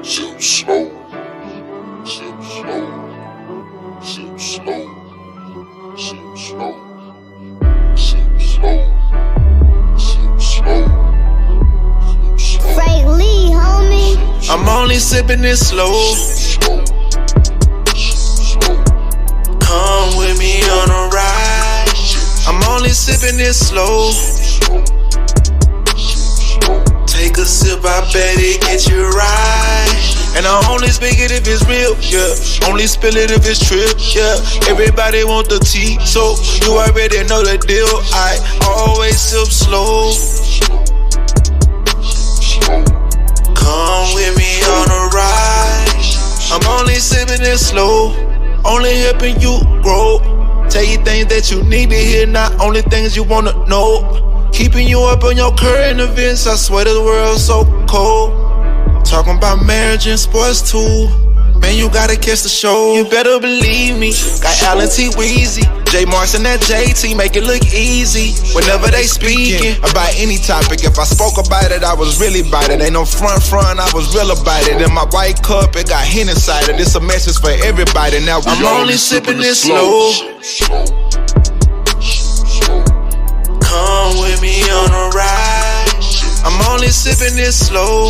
Sip slow, sip slow, sip slow, sip slow, sip slow, sip slow, sip slow. Frank Lee, homie. I'm only sipping it slow. Come with me on a ride. I'm only sipping it slow. Take a sip, I bet it get you right. And I only speak it if it's real, yeah. Only spill it if it's trip, yeah. Everybody want the tea, so you already know the deal. I always sip slow. Come with me on a ride. I'm only sipping it slow. Only helping you grow. Tell you things that you need to hear, not only things you wanna know. Keeping you up on your current events, I swear the world's so cold. Talking about marriage and sports too. Man, you gotta catch the show. You better believe me. Got Allen T. Weezy, J. Marks and that JT, make it look easy. Whenever they speaking about any topic, if I spoke about it, I was really about it. Ain't no front, I was real about it. In my white cup, it got Hen inside it. It's a message for everybody. Now I'm only sipping it slow. Come with me on a ride. I'm only sipping it slow.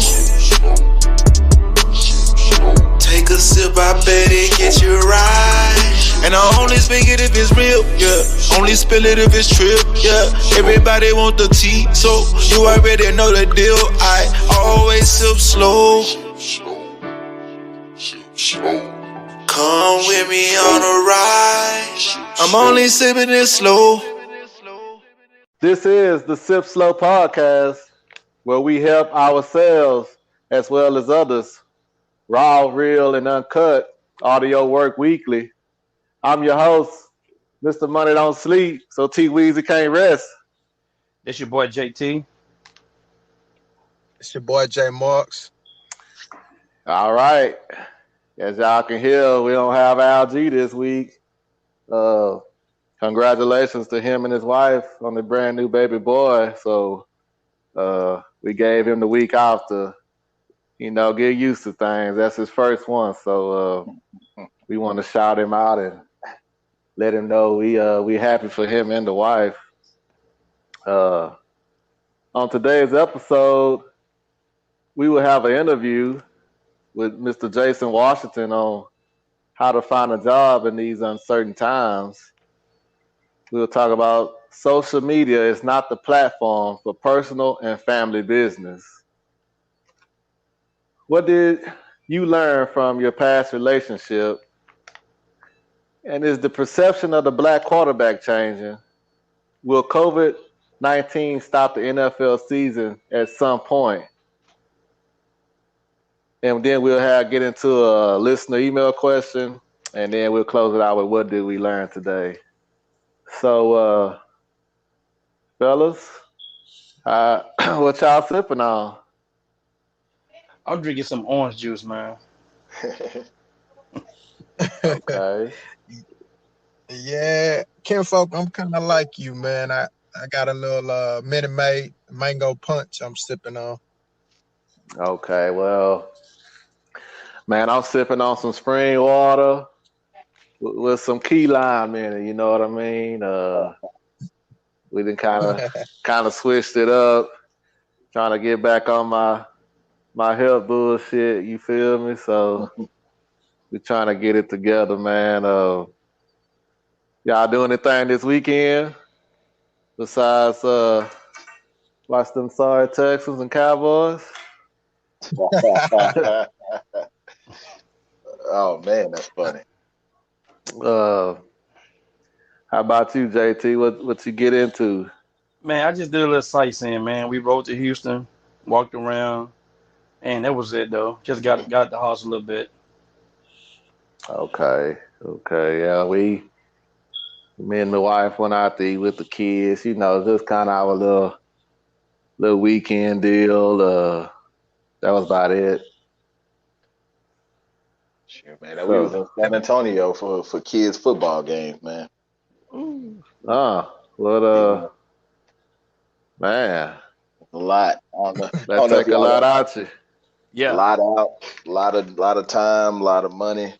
Take a sip, I bet it get you right. And I only speak it if it's real, yeah. Only spill it if it's trip, yeah. Everybody want the tea, so you already know the deal. I always sip slow. Come with me on a ride. I'm only sipping it slow. This is the Sip Slow podcast, where we help ourselves as well as others. Raw, real, and uncut audio work weekly. I'm your host, Mr. Money Don't Sleep, so T Weezy can't rest. This your boy JT. It's your boy J Marks. All right. As y'all can hear, we don't have Al G this week. Congratulations to him and his wife on the brand new baby boy. So we gave him the week off to, get used to things. That's his first one. So we want to shout him out and let him know we happy for him and the wife. On today's episode, we will have an interview with Mr. Jason Washington on how to find a job in these uncertain times. We'll talk about social media is not the platform for personal and family business. What did you learn from your past relationship? And is the perception of the black quarterback changing? Will COVID-19 stop the NFL season at some point? And then we'll get into a listener email question, and then we'll close it out with what did we learn today. So, fellas, what y'all sipping on? I'm drinking some orange juice, man. Okay. Yeah, kinfolk, I'm kind of like you, man. I got a little Minute Maid mango punch I'm sipping on. Okay, well, man, I'm sipping on some spring water with some key lime in it. You know what I mean? We done kind of switched it up, trying to get back on my health bullshit. You feel me? So we're trying to get it together, man. Y'all doing anything this weekend besides watch them sorry Texans and Cowboys? Oh man, that's funny. How about you, JT? What you get into? Man, I just did a little sightseeing, man. We rode to Houston, walked around, and that was it, though. Just got the house a little bit. Okay. Yeah, me and my wife went out to eat with the kids. Just kind of our little weekend deal. That was about it. Sure, man. We was in San Antonio for kids football games, man. Man, A lot. that take a lot out you. A Yeah. lot out, lot of time, a lot of money.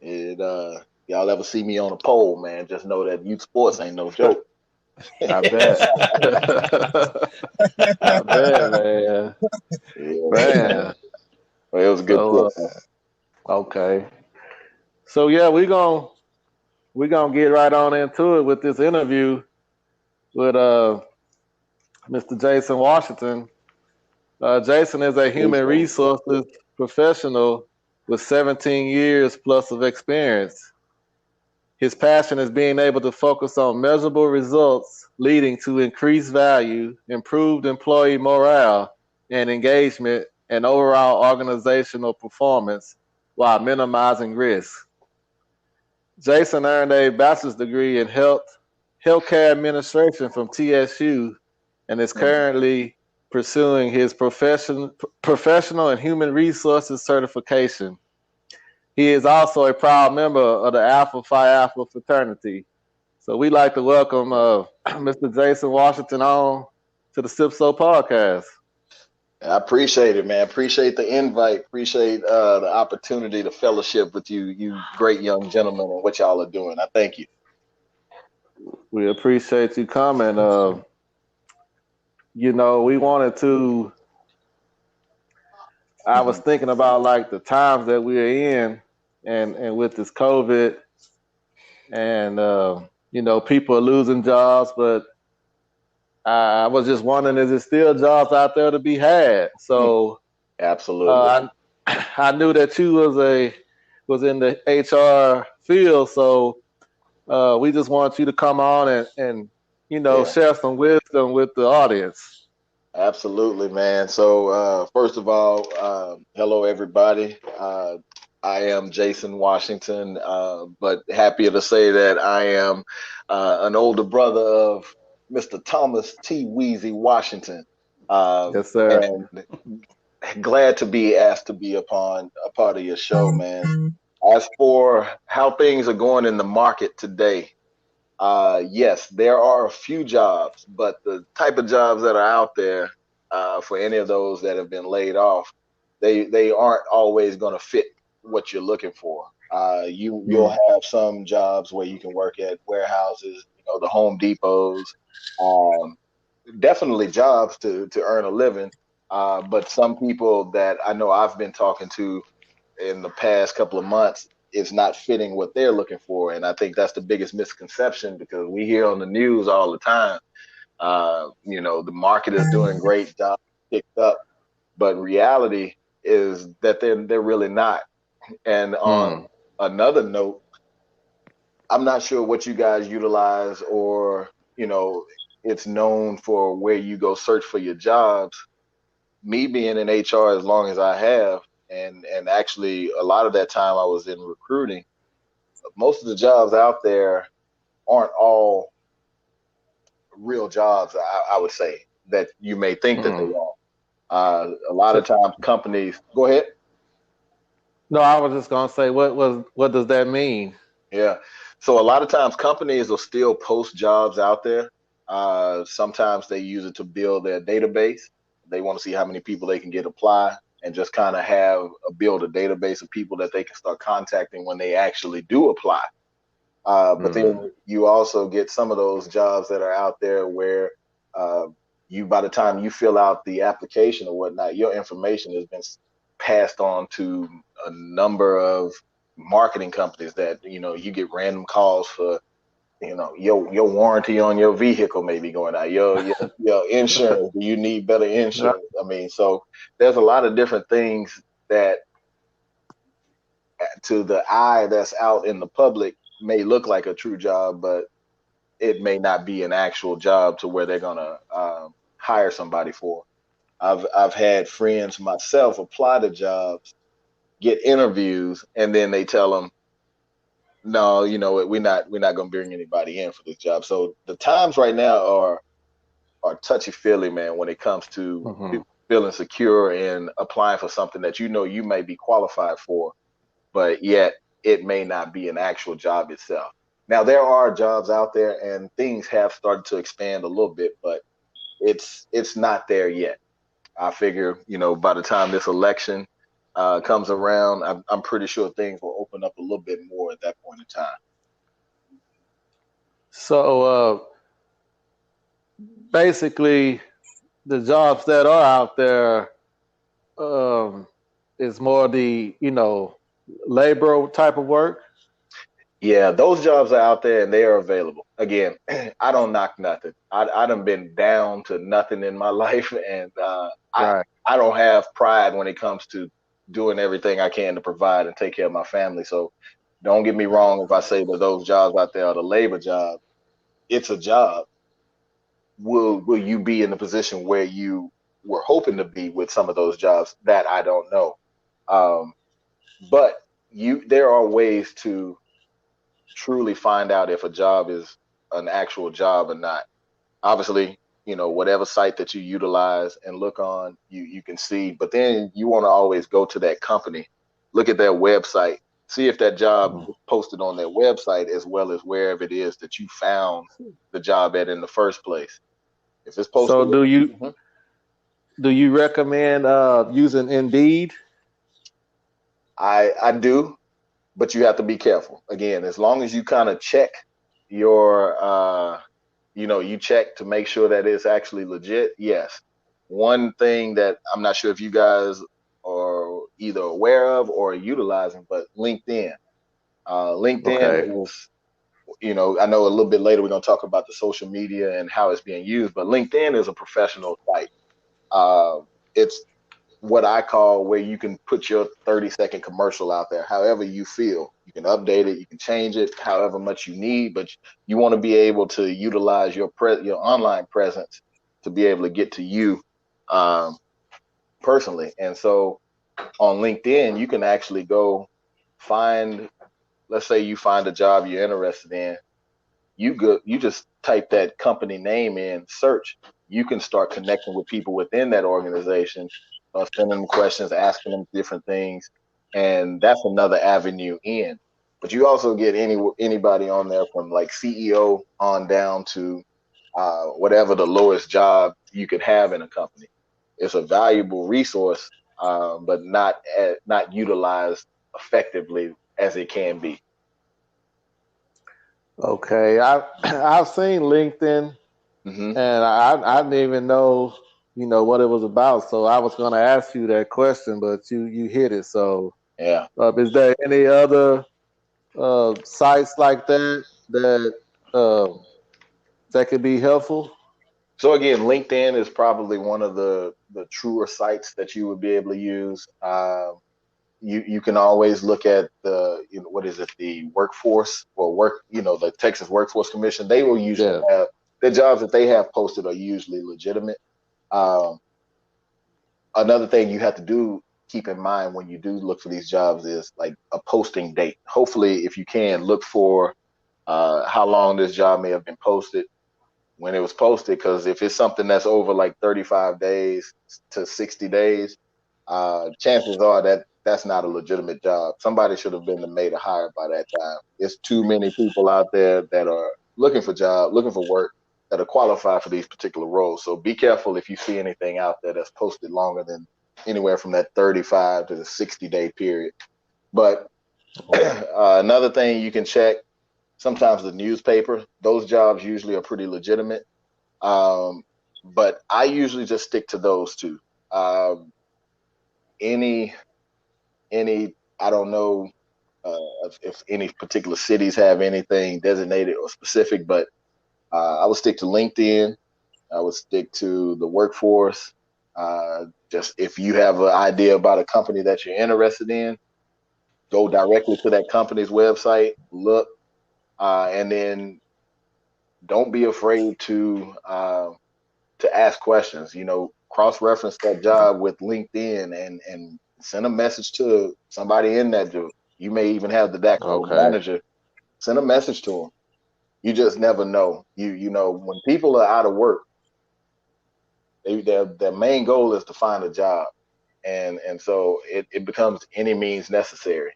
It y'all ever see me on a pole, man? Just know that youth sports ain't no joke. I bet. I bet, man. Yeah, Man. well, it was a good So, trip. Man. okay. So yeah, we gonna get right on into it with this interview with Mr. Jason Washington. Jason is a human Appreciate it. resources professional with 17 years plus of experience. His passion is being able to focus on measurable results leading to increased value, improved employee morale and engagement, and overall organizational performance while minimizing risk. Jason earned a bachelor's degree in healthcare administration from TSU and is Mhm. currently pursuing his professional and human resources certification. He is also a proud member of the Alpha Phi Alpha fraternity. So we'd like to welcome Mr. Jason Washington on to the SIPSO podcast. I appreciate it, man. Appreciate the invite. Appreciate the opportunity to fellowship with you, you great young gentlemen, and what y'all are doing. I thank you. We appreciate you coming. We wanted to. I was Mhm. thinking about like the times that we're in, and with this COVID, and people are losing jobs, but I was just wondering, is there still jobs out there to be had? Mm. So Absolutely. uh, I knew that you was in the HR field, so we just want you to come on and Yeah. share some wisdom with the audience. Absolutely, man. So, first of all, hello, everybody. I am Jason Washington, but happy to say that I am an older brother of Mr. Thomas T. Weezy Washington, Yes, sir. and glad to be asked to be upon a part of your show, man. As for how things are going in the market today, yes, there are a few jobs, but the type of jobs that are out there for any of those that have been laid off, they aren't always going to fit what you're looking for. You'll Mm, have some jobs where you can work at warehouses, the Home Depots, um, definitely jobs to earn a living. But some people that I know I've been talking to in the past couple of months is not fitting what they're looking for. And I think that's the biggest misconception because we hear on the news all the time, the market is doing great, jobs picked up, but reality is that they're really not. And mm, on another note, I'm not sure what you guys utilize or, it's known for where you go search for your jobs. Me being in HR as long as I have, and actually a lot of that time I was in recruiting, most of the jobs out there aren't all real jobs. I would say that you may think that they mm. are. A lot of So, times companies. Go ahead. no, I was just gonna say, what does that mean? Yeah. So a lot of times companies will still post jobs out there. Sometimes they use it to build their database. They want to see how many people they can get apply and just kind of build a database of people that they can start contacting when they actually do apply. But Mm, then you also get some of those jobs that are out there where uh, by the time you fill out the application or whatnot, your information has been passed on to a number of marketing companies that, you get random calls for, your warranty on your vehicle may be going out, your insurance. Do you need better yeah, insurance? I mean, so there's a lot of different things that to the eye that's out in the public may look like a true job, but it may not be an actual job to where they're gonna hire somebody for. I've had friends myself apply to jobs, get interviews, and then they tell them, no, you know what, we're not gonna bring anybody in for this job. So the times right now are touchy feely, man, when it comes to mm-hmm, feeling secure and applying for something that you may be qualified for, but yet it may not be an actual job itself. Now there are jobs out there and things have started to expand a little bit, but it's not there yet. I figure, by the time this election comes around, I'm pretty sure things will open up a little bit more at that point in time. So basically, the jobs that are out there um, is more the labor type of work. Yeah, those jobs are out there and they are available. Again, I don't knock nothing. I done been down to nothing in my life, and Right. I don't have pride when it comes to doing everything I can to provide and take care of my family. So don't get me wrong if I say that those jobs out there are the labor job. It's a job. Will you be in the position where you were hoping to be with some of those jobs? That I don't know. Um, but there are ways to truly find out if a job is an actual job or not. Obviously, whatever site that you utilize and look on, you can see, but then you want to always go to that company, look at their website, see if that job Mm. is posted on their website as well as wherever it is that you found the job at in the first place. If it's So posted, Mhm. do you recommend using Indeed? I do, but you have to be careful. Again, as long as you kind of check your you check to make sure that it's actually legit. Yes. One thing that I'm not sure if you guys are either aware of or utilizing, but LinkedIn. LinkedIn Okay. is, I know a little bit later we're going to talk about the social media and how it's being used, but LinkedIn is a professional site. Uh, it's what I call where you can put your 30-second commercial out there however you feel. You can update it, you can change it however much you need, but you want to be able to utilize your online presence to be able to get to you um, personally. And so on LinkedIn, you can actually go find, let's say you find a job you're interested in, you just type that company name in search. You can start connecting with people within that organization, sending them questions, asking them different things, and that's another avenue in. But you also get anybody on there from like CEO on down to whatever the lowest job you could have in a company. It's a valuable resource, but not utilized effectively as it can be. Okay. I've seen LinkedIn, Hmm. and I didn't even know what it was about. So I was going to ask you that question, but you hit it. So Yeah. is there any other sites like that um, that could be helpful? So again, LinkedIn is probably one of the truer sites that you would be able to use. You can always look at the what is it, the workforce or the Texas Workforce Commission. They will usually Yeah. have the jobs that they have posted are usually legitimate. Um, Another thing you have to do keep in mind when you do look for these jobs is like a posting date. Hopefully, if you can look for how long this job may have been posted when it was posted, because if it's something that's over like 35 days to 60 days, chances are that that's not a legitimate job. Somebody should have been made a hire by that time. There's too many people out there that are looking for work that are qualified for these particular roles. So be careful if you see anything out there that's posted longer than anywhere from that 35 to the 60-day period. But another thing you can check, sometimes the newspaper, those jobs usually are pretty legitimate. Um, but I usually just stick to those two. Um, any I don't know if any particular cities have anything designated or specific, but I would stick to LinkedIn. I would stick to the workforce. Just if you have an idea about a company that you're interested in, go directly to that company's website, look, and then don't be afraid to ask questions. Cross reference that job with LinkedIn and send a message to somebody in that job. You may even have the actual Okay. manager. Send a message to them. You just never know. When people are out of work, their main goal is to find a job, and so it becomes any means necessary.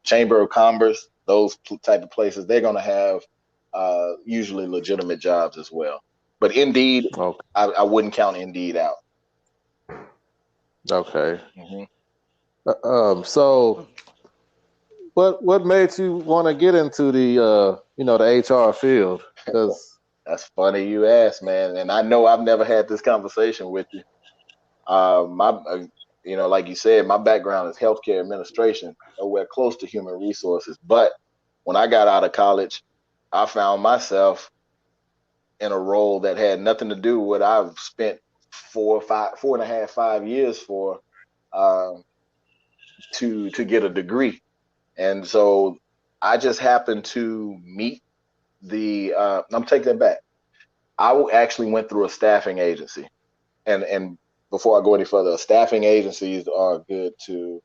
Chamber of Commerce, those type of places, they're going to have usually legitimate jobs as well. But Indeed, Okay. I wouldn't count Indeed out. Okay. Hmm. So what made you want to get into the the HR field? Because That's funny you asked, man. And I know I've never had this conversation with you. My, like you said, my background is healthcare administration, nowhere close to human resources. But when I got out of college, I found myself in a role that had nothing to do with what I've spent 4.5, 5 years for, um, to get a degree. And so I just happened to meet the. I'm taking it back. Actually went through a staffing agency, and before I go any further, staffing agencies are good to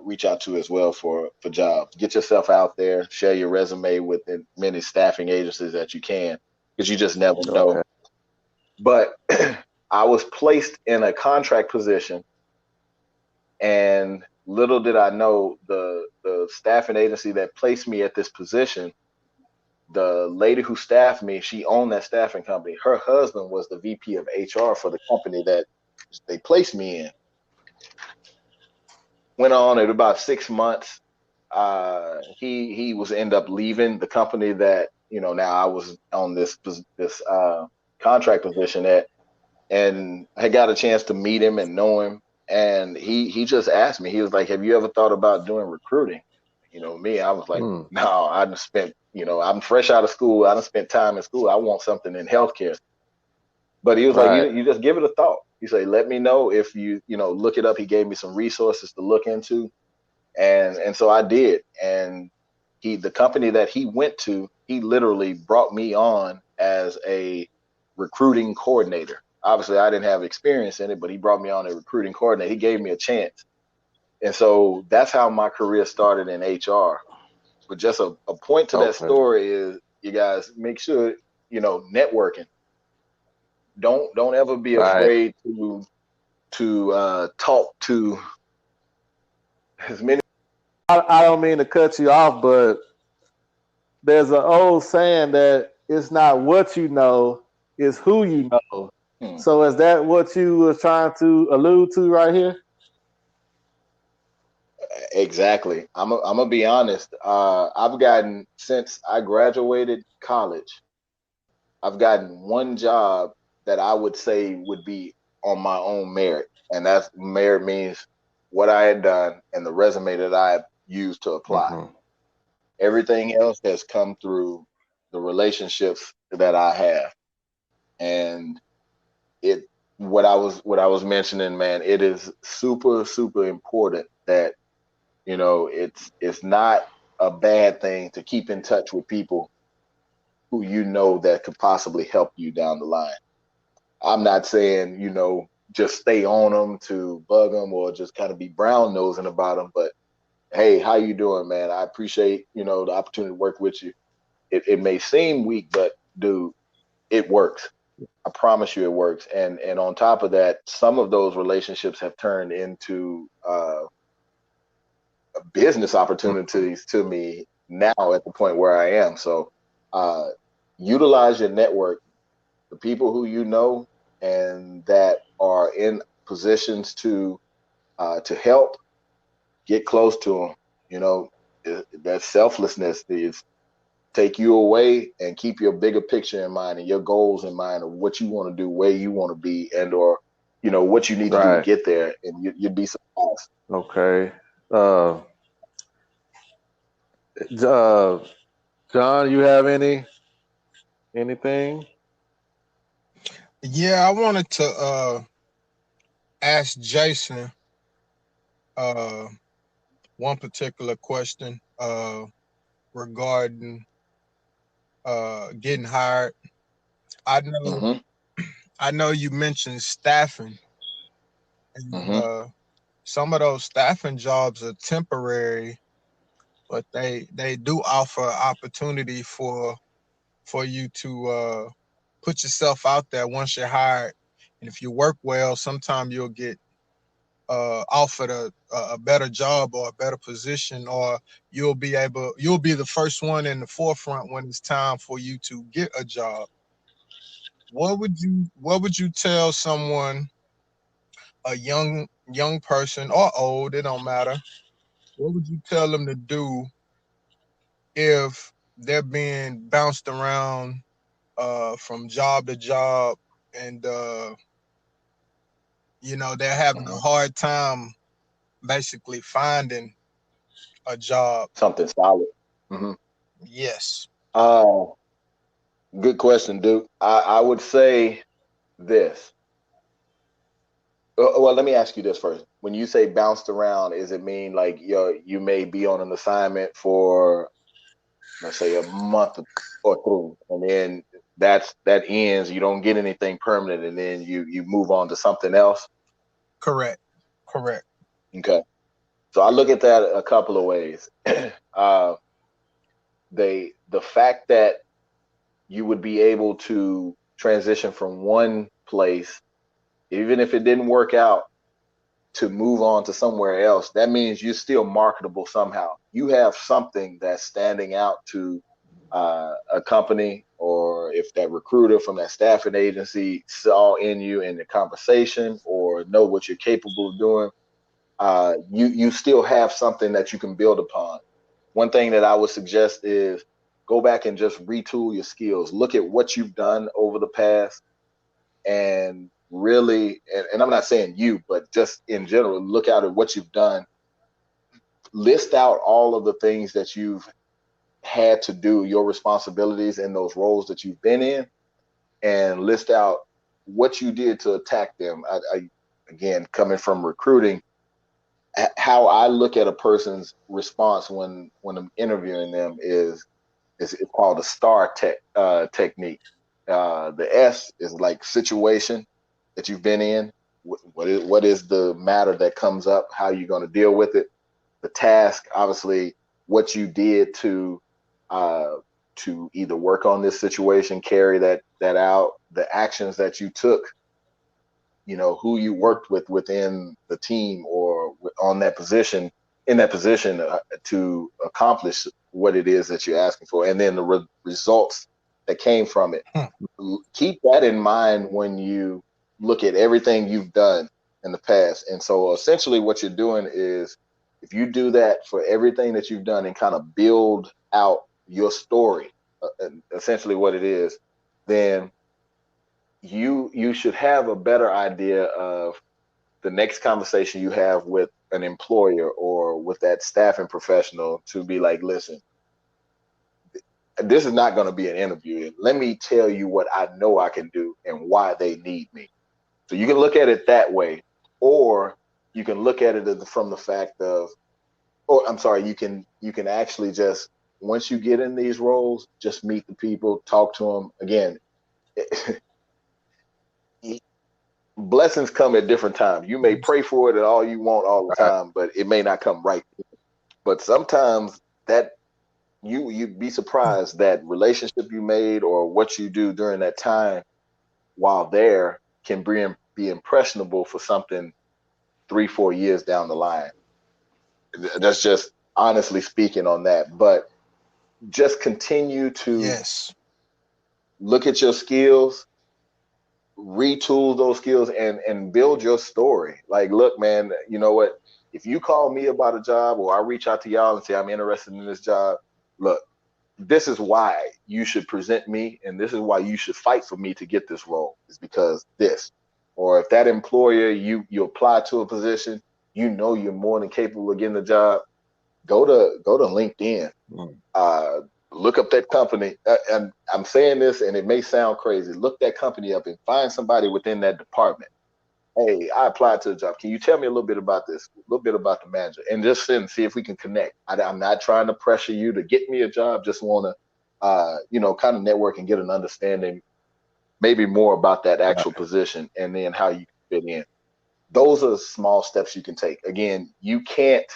reach out to as well for jobs. Get yourself out there, share your resume with as many staffing agencies that you can, because you just never know. okay, But I was placed in a contract position, and little did I know the staffing agency that placed me at this position, the lady who staffed me, she owned that staffing company. Her husband was the VP of HR for the company that they placed me in. Went on at about 6 months. He was end up leaving the company that now I was on this contract position at, and I got a chance to meet him and know him. And he just asked me. He was like, "Have you ever thought about doing recruiting?" Me, I was like, hmm, "No, I just spent. I'm fresh out of school. I done spent time in school. I want something in healthcare." But he was like, right, "You just give it a thought." He said, "Let me know if you look it up." He gave me some resources to look into, and so I did. And the company that he went to, he literally brought me on as a recruiting coordinator. Obviously, I didn't have experience in it, but he brought me on a recruiting coordinator. He gave me a chance, and so that's how my career started in HR. But just a point to that okay, story is, you guys make sure networking. Don't ever be right. afraid to talk to as many. I don't mean to cut you off, but there's an old saying that it's not what you know, it's who you know. Hmm. So is that what you were trying to allude to right here? Exactly. I'm gonna be honest. I've gotten, since I graduated college, I've gotten one job that I would say would be on my own merit, and that's merit means what I had done and the resume that I used to apply. Hmm. Everything else has come through the relationships that I have, and it what I was mentioning, man. It is super super important that it's not a bad thing to keep in touch with people who that could possibly help you down the line. I'm not saying just stay on them to bug them or just kind of be brown nosing about them, but hey, how you doing, man? I appreciate the opportunity to work with you. It may seem weak, but dude, it works. I promise you, it works. And on top of that, some of those relationships have turned into business opportunities to me now at the point where I am. So uh, utilize your network, the people who and that are in positions to help. Get close to them. That selflessness is take you away and keep your bigger picture in mind and your goals in mind of what you want to do, where you want to be, and or what you need to do to Right. get there, and you'd be surprised. Okay. Uh, uh, John, you have anything? Yeah, I wanted to ask Jason uh one particular question regarding getting hired. I know Hmm. I know you mentioned staffing, and Hmm. some of those staffing jobs are temporary, but they do offer opportunity for you to put yourself out there once you're hired. And if you work well, sometime you'll get offered a better job or a better position, or you'll be the first one in the forefront when it's time for you to get a job. What would you tell someone a young person or old, it don't matter. What would you tell them to do if they're being bounced around from job to job, and they're having a Mhm. hard time basically finding a job? Something solid. Hmm. Yes. Uh, Good question, Duke. I would say this. Well, let me ask you this first. When you say bounced around, is it mean like you may be on an assignment for, let's say, a month or two, and then that ends, you don't get anything permanent, and then you move on to something else? Correct. Correct. Okay. So I look at that a couple of ways. uh, the fact that you would be able to transition from one place, even if it didn't work out, to move on to somewhere else, that means you're still marketable somehow. You have something that's standing out to a company, or if that recruiter from that staffing agency saw in you in the conversation or know what you're capable of doing, you still have something that you can build upon. One thing that I would suggest is go back and just retool your skills. Look at what you've done over the past, and really, and I'm not saying you, but just in general, look out at what you've done. List out all of the things that you've had to do, your responsibilities in those roles that you've been in, and list out what you did to attack them. Again, coming from recruiting, how I look at a person's response when I'm interviewing them is it's called the STAR technique. The S is like situation that you've been in. What is the matter that comes up? How are you going to deal with it? The task, obviously, what you did uh, to either work on this situation, carry that out. The actions that you took, who you worked with within the team or on that position, in that position, to accomplish what it is that you're asking for, and then the results that came from it. Hmm. Keep that in mind when you look at everything you've done in the past. And so essentially what you're doing is, if you do that for everything that you've done and kind of build out your story, essentially what it is, then you should have a better idea of the next conversation you have with an employer or with that staffing professional, to be like, listen, this is not going to be an interview. Let me tell you what I know I can do and why they need me. So you can look at it that way, or you can look at it from the fact of, or I'm sorry, you can actually just, once you get in these roles, just meet the people, talk to them. Again, blessings come at different times. You may pray for it and all you want all the Right. time, but it may not come right. But sometimes that you'd be surprised that relationship you made or what you do during that time while there can be impressionable for something 3-4 years down the line. That's just honestly speaking on that. But just continue to Yes. look at your skills, retool those skills, and build your story. Like, look, man, you know what? If you call me about a job, or I reach out to y'all and say I'm interested in this job, look, this is why you should present me, and this is why you should fight for me to get this role, is because this. Or if that employer, you apply to a position, you're more than capable of getting the job, go to LinkedIn, Mm. uh, look up that company. And I'm saying this, and it may sound crazy. Look that company up and find somebody within that department. Hey, I applied to the job. Can you tell me a little bit about this? A little bit about the manager, and just sit and see if we can connect. I'm not trying to pressure you to get me a job. Just want to, kind of network and get an understanding, maybe more about that actual Right. position, and then how you fit in. Those are small steps you can take. Again, you can't.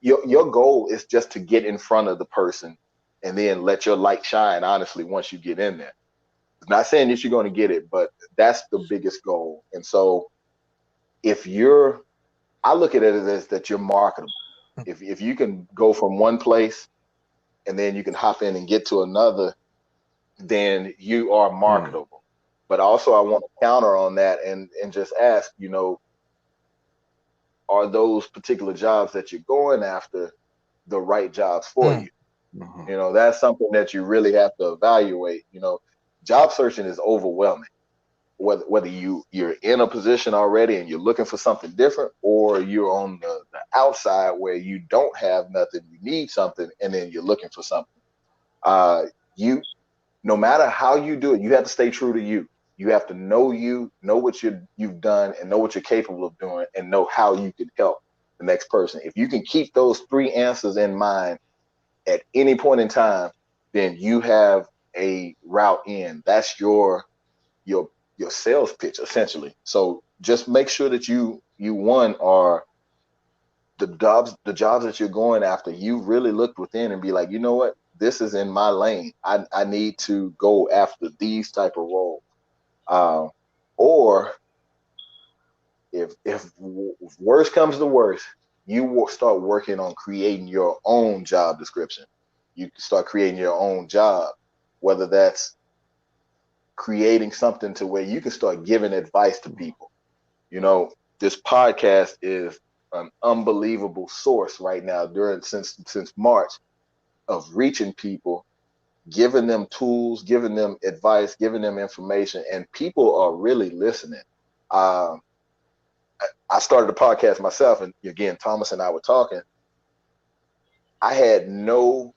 Your goal is just to get in front of the person, and then let your light shine. Honestly, once you get in there, it's not saying that you're going to get it, but that's the biggest goal. And so, if you're, I look at it as that you're marketable. If you can go from one place and then you can hop in and get to another, then you are Mm. marketable. But also, I want to counter on that and just ask, are those particular jobs that you're going after the right jobs for Mm. you? Mhm. That's something that you really have to evaluate. Job searching is overwhelming. Whether you're in a position already and you're looking for something different, or you're on the outside where you don't have nothing, you need something, and then you're looking for something. You No matter how you do it, you have to stay true to you. You have to know what you've done, and know what you're capable of doing, and know how you can help the next person. If you can keep those three answers in mind at any point in time, then you have a route in. That's your your sales pitch essentially. So just make sure that you one are the jobs that you're going after. You really look within and be like, you know what, this is in my lane. I need to go after these type of roles. Um, or if worst comes to worst, you will start working on creating your own job description. You can start creating your own job, whether that's creating something to where you can start giving advice to people. You know, this podcast is an unbelievable source right now during since March of reaching people, giving them tools, giving them advice, giving them information, and people are really listening. Um, I started a podcast myself, and again, Thomas and I were talking. I had no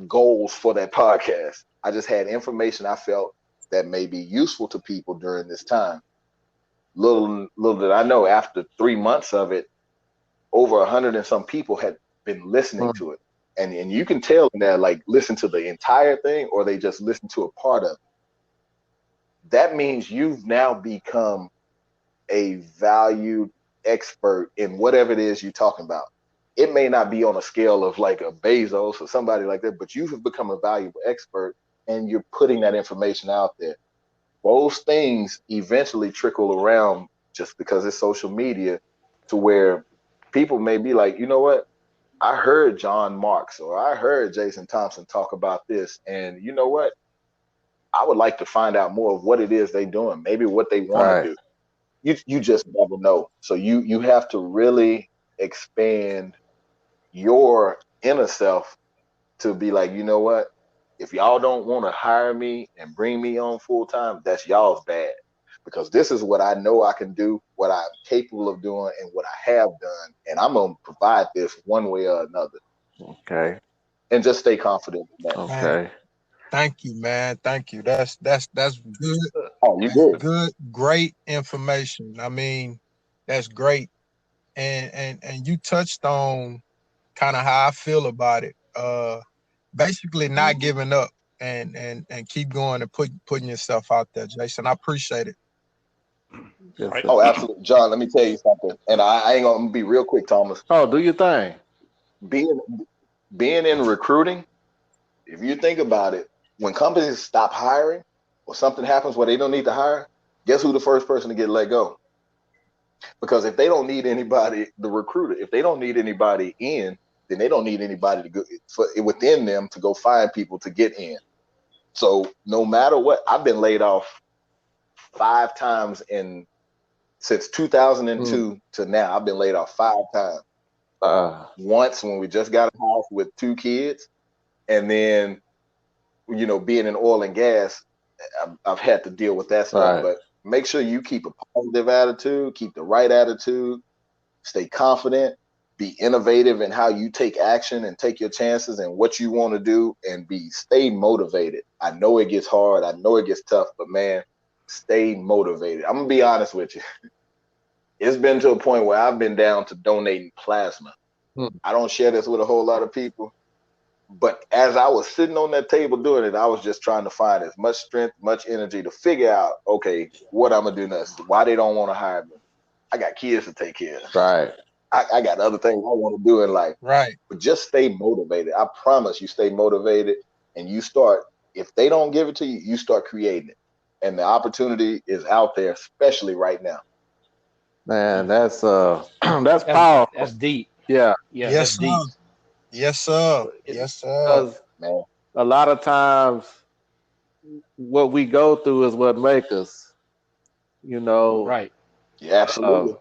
goals for that podcast. I just had information I felt that may be useful to people during this time. Little did I know, after 3 months of it, over 100 and some people had been listening Mm. to it. And you can tell in that, like, listen to the entire thing or they just listen to a part of it. That means you've now become a valued expert in whatever it is you're talking about. It may not be on a scale of like a Bezos or somebody like that, but you have become a valuable expert, and you're putting that information out there. Those things eventually trickle around just because it's social media, to where people may be like, you know what? I heard John Marks or I heard Jason Thompson talk about this. And you know what? I would like to find out more of what it is they're doing, maybe what they want to Right. do. You just never know. So you have to really expand your inner self to be like, you know what? If y'all don't want to hire me and bring me on full time, that's y'all's bad. Because this is what I know I can do, what I'm capable of doing, and what I have done. And I'm going to provide this one way or another. Okay. And just stay confident in that. Man, Okay. thank you, man. Thank you. That's good. Oh, you That's good. good. Great information. I mean, that's great. And you touched on kind of how I feel about it. Basically not Mhm. giving up and keep going and putting yourself out there, Jason. I appreciate it. Yes, Right. sir. Oh, absolutely. John, let me tell you something. And I ain't going to be real quick, Thomas. Oh, do your thing. Being, being in recruiting, if you think about it, when companies stop hiring or something happens where they don't need to hire, guess who the first person to get let go? Because if they don't need anybody, the recruiter, if they don't need anybody in, then they don't need anybody to go within them to go find people to get in. So no matter what, I've been laid off 5 times in since Mm. 2002 to now. I've been laid off 5 times. Uh, Once when we just got a house with 2 kids, and then being in oil and gas, I've had to deal with that stuff. right. But make sure you keep a positive attitude, keep the right attitude, stay confident, be innovative in how you take action and take your chances and what you want to do, and stay motivated. I know it gets hard, I know it gets tough, but man, stay motivated. I'm gonna be honest with you. It's been to a point where I've been down to donating plasma. Mm. I don't share this with a whole lot of people, but as I was sitting on that table doing it, I was just trying to find as much strength, much energy to figure out, okay, what I'm gonna do next. Why they don't want to hire me? I got kids to take care of. Right. I got other things I want to do in life. Right. But just stay motivated. I promise you, stay motivated, and you start. If they don't give it to you, you start creating it, and the opportunity is out there, especially right now. Man, that's that's That's powerful. that's deep. Yeah. Yeah, Yes, that's deep. sir. Yes, sir. Yes, sir. Because Man, a lot of times what we go through is what make us, you know, Right. yeah, uh, absolutely.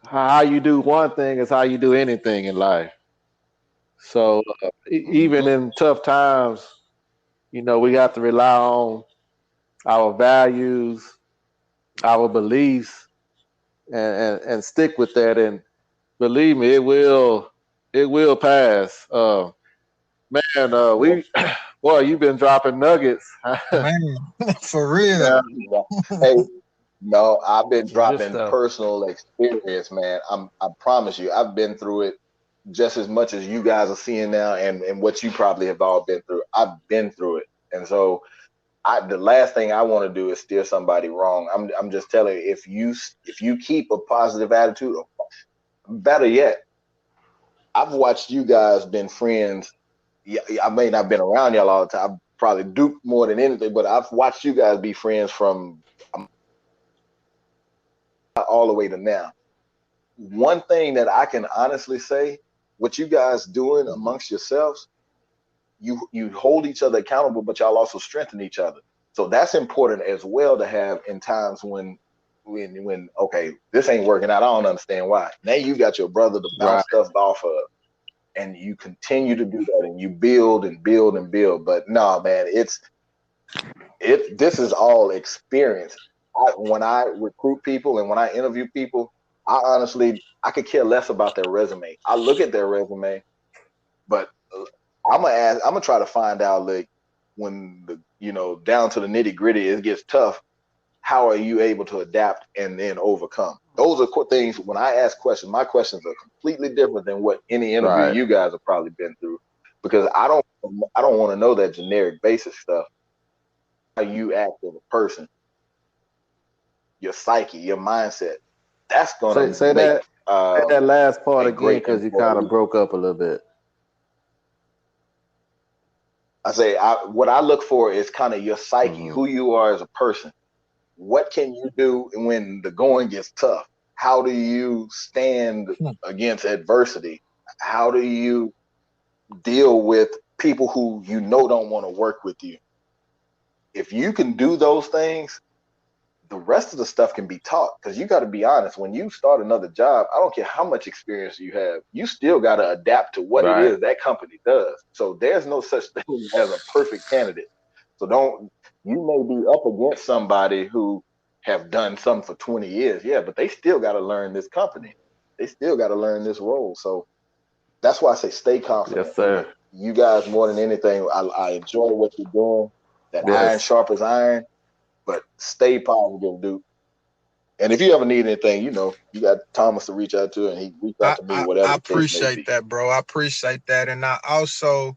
how you do one thing is how you do anything in life. So even Hmm. in tough times, we have to rely on our values, our beliefs, and stick with that. And believe me, it will pass. Man, Yeah. boy, you've been dropping nuggets. Man, for real. Yeah, Yeah. Hey, no, I've been Good dropping stuff. personal experience, man. I promise you, I've been through it just as much as you guys are seeing now, and what you probably have all been through. I've been through it, and so the last thing I want to do is steer somebody wrong. I'm just telling you, if you keep a positive attitude, or better yet, I've watched you guys been friends. Yeah, I may not been around y'all all the time. I've probably duped more than anything, but I've watched you guys be friends from all the way to now. One thing that I can honestly say, what you guys doing mhm, amongst yourselves, you hold each other accountable, but y'all also strengthen each other. So that's important as well to have in times when okay, this ain't working out. I don't understand why. Now you got your brother to bounce right. stuff off of, and you continue to do that, and you build and build and build. But no, man, this is all experience. When I recruit people and when I interview people, I could care less about their resume. I look at their resume, but I'm gonna try to find out, like, when the down to the nitty gritty it gets tough. How are you able to adapt and then overcome? Those are things. When I ask questions, my questions are completely different than what any interview Right. you guys have probably been through, because I don't want to know that generic basic stuff. How you act as a person, your psyche, your mindset. That's Say gonna say make that say that last part a again great because you kind of employee. broke up a little bit. I say what I look for is kind of your psyche, Hmm. who you are as a person. What can you do when the going gets tough? How do you stand against adversity? How do you deal with people who don't want to work with you? If you can do those things, the rest of the stuff can be taught, because you got to be honest. When you start another job, I don't care how much experience you have, you still got to adapt to what it Right. is that company does. So there's no such thing as a perfect candidate. So don't you may be up against somebody who have done something for 20 years, yeah, but they still got to learn this company. They still got to learn this role. So that's why I say stay Yes, confident in sir. it. You guys, more than anything, I enjoy what you're doing. That iron Yes. sharp as iron, but stay positive, dude. And if you ever need anything, you got Thomas to reach out to, and he reach out to me, I whatever the case may appreciate be. that, bro. I appreciate that, and I also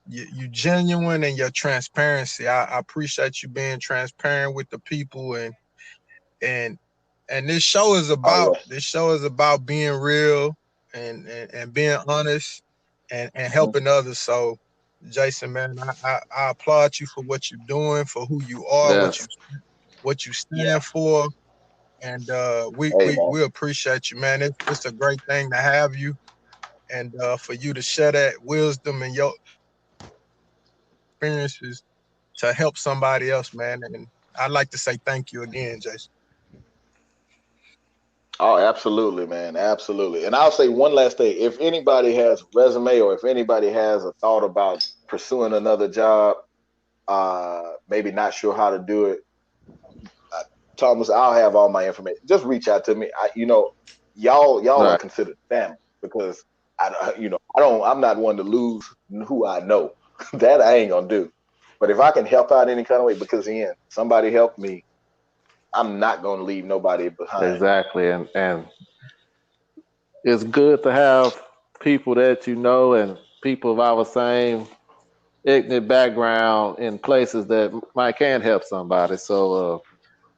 you genuine and your transparency. I appreciate you being transparent with the people, and and Oh yes. this show is about being real and being honest and Mhm. helping others. So, Jason, man, I applaud you for what you're doing, for who you are, Yes. what you Yeah. stand for, and we Hey we man. we appreciate you, man. It's a great thing to have you, and for you to share that wisdom and your experiences to help somebody else, man. And I'd like to say thank you again, Jason. Oh, absolutely, man. Absolutely. And I'll say one last thing. If anybody has a resume, or if anybody has a thought about pursuing another job, maybe not sure how to do it, uh, Thomas, I'll have all my information. Just reach out to me. Y'all are Right. considered family, because I'm not one to lose who I know. That I ain't gonna do. But if I can help out any kind of way, because again, somebody helped me, I'm not gonna leave nobody behind. Exactly. And it's good to have people that you know and people of our same ignorant background in places that might can help somebody. So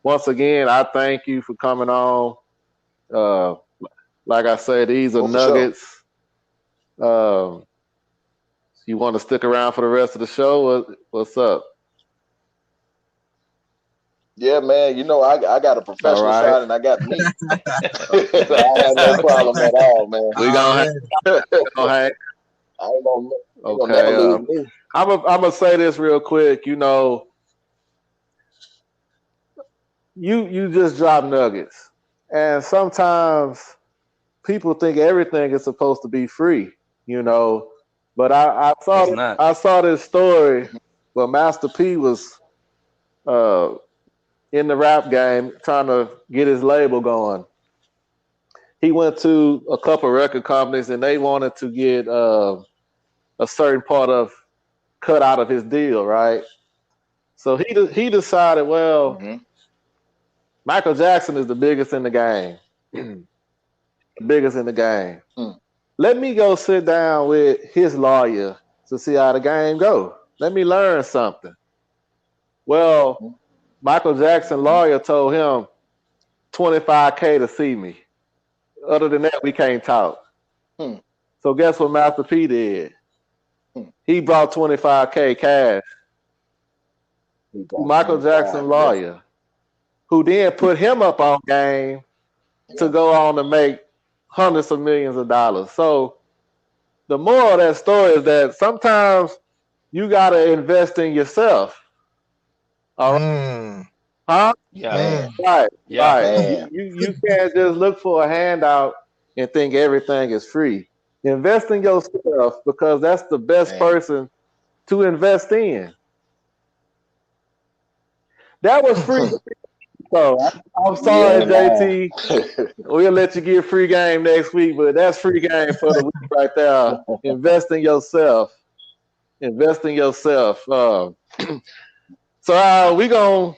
once again, I thank you for coming on. Uh, like I said, these are Oh, for sure. nuggets. Um, you want to stick around for the rest of the show? What's up? Yeah, man. I got a All professional right. side and I got me. I Okay. have no problem at all, man. We're Already. gonna hang. I ain't gonna never Okay. lose me. I'm gonna say this real quick. You just drop nuggets, and sometimes. people think everything is supposed to be free, you know. But It's not. I saw this story where Master P was uh, in the rap game trying to get his label going. He went to a couple record companies and they wanted to get a certain part of cut out of his deal, right? So he decided, well, Mm-hmm. Michael Jackson is the biggest in the game, the biggest in the game. Mm. Let me go sit down with his lawyer to see how the game go. Let me learn something. Well, Mm-hmm. Michael Jackson lawyer told him 25K to see me. Other than that, we can't talk. Mm-hmm. So guess what Master P did? Mm. He brought 25K cash He to got Michael 25. Jackson Yes. lawyer, who then put him up on game to Yeah. go on to make hundreds of millions of dollars. So the moral of that story is that sometimes you gotta invest in yourself. All right, Mm, huh? Yeah. Man. mm. Right, Yeah. right. Man. You can't just look for a handout and think everything is free. Invest in yourself because that's the best Man. person to invest in. That was free. So I'm sorry, Yeah, man. JT. We'll let you get free game next week, but that's free game for the week right there. Invest in yourself. Invest in yourself. So we gonna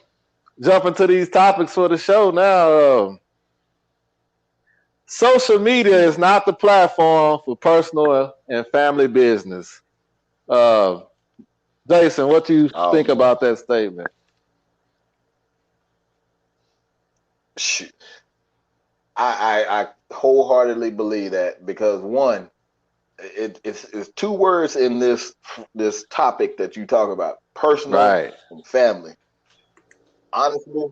jump into these topics for the show now. Social media is not the platform for personal and family business. Uh, Jason, what you Oh think man. about that statement? Shoot. I wholeheartedly believe that because one, it's two words in this topic that you talk about, personal Right. and family. Honestly,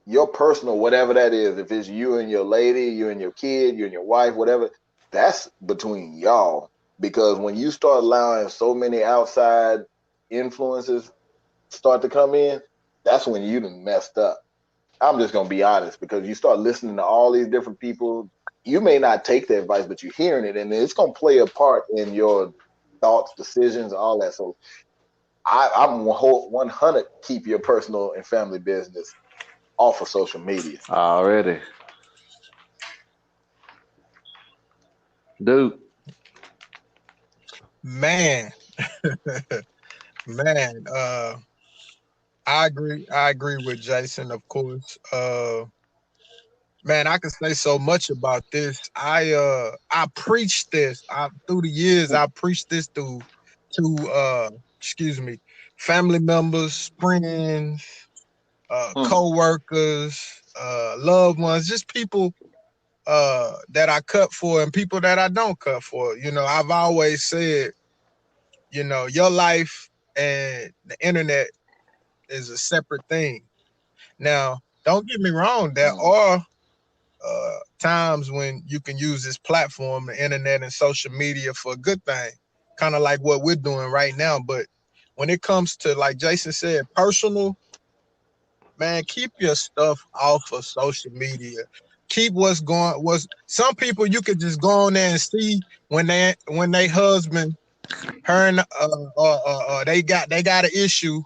your personal, whatever that is, if it's you and your lady, you and your kid, you and your wife, whatever, that's between y'all. Because when you start allowing so many outside influences start to come in, that's when you done messed up. I'm just gonna be honest because you start listening to all these different people. You may not take the advice, but you're hearing it, and it's gonna play a part in your thoughts, decisions, all that. So I'm 100 keep your personal and family business off of social media. Already. Dude. Man, man. I agree. I agree with Jason, of course. Man, I can say so much about this. I preached this. I through the years I preached this to excuse me, family members, friends, Mm, co-workers, loved ones, just people that I cut for and people that I don't cut for. You know, I've always said, you know, your life and the internet is a separate thing. Now, don't get me wrong, there mm, are times when you can use this platform, the internet and social media for a good thing, kind of like what we're doing right now. But when it comes to, like Jason said, personal, man, keep your stuff off of social media. Keep what's some people you could just go on there and see when they husband, her and they got an issue.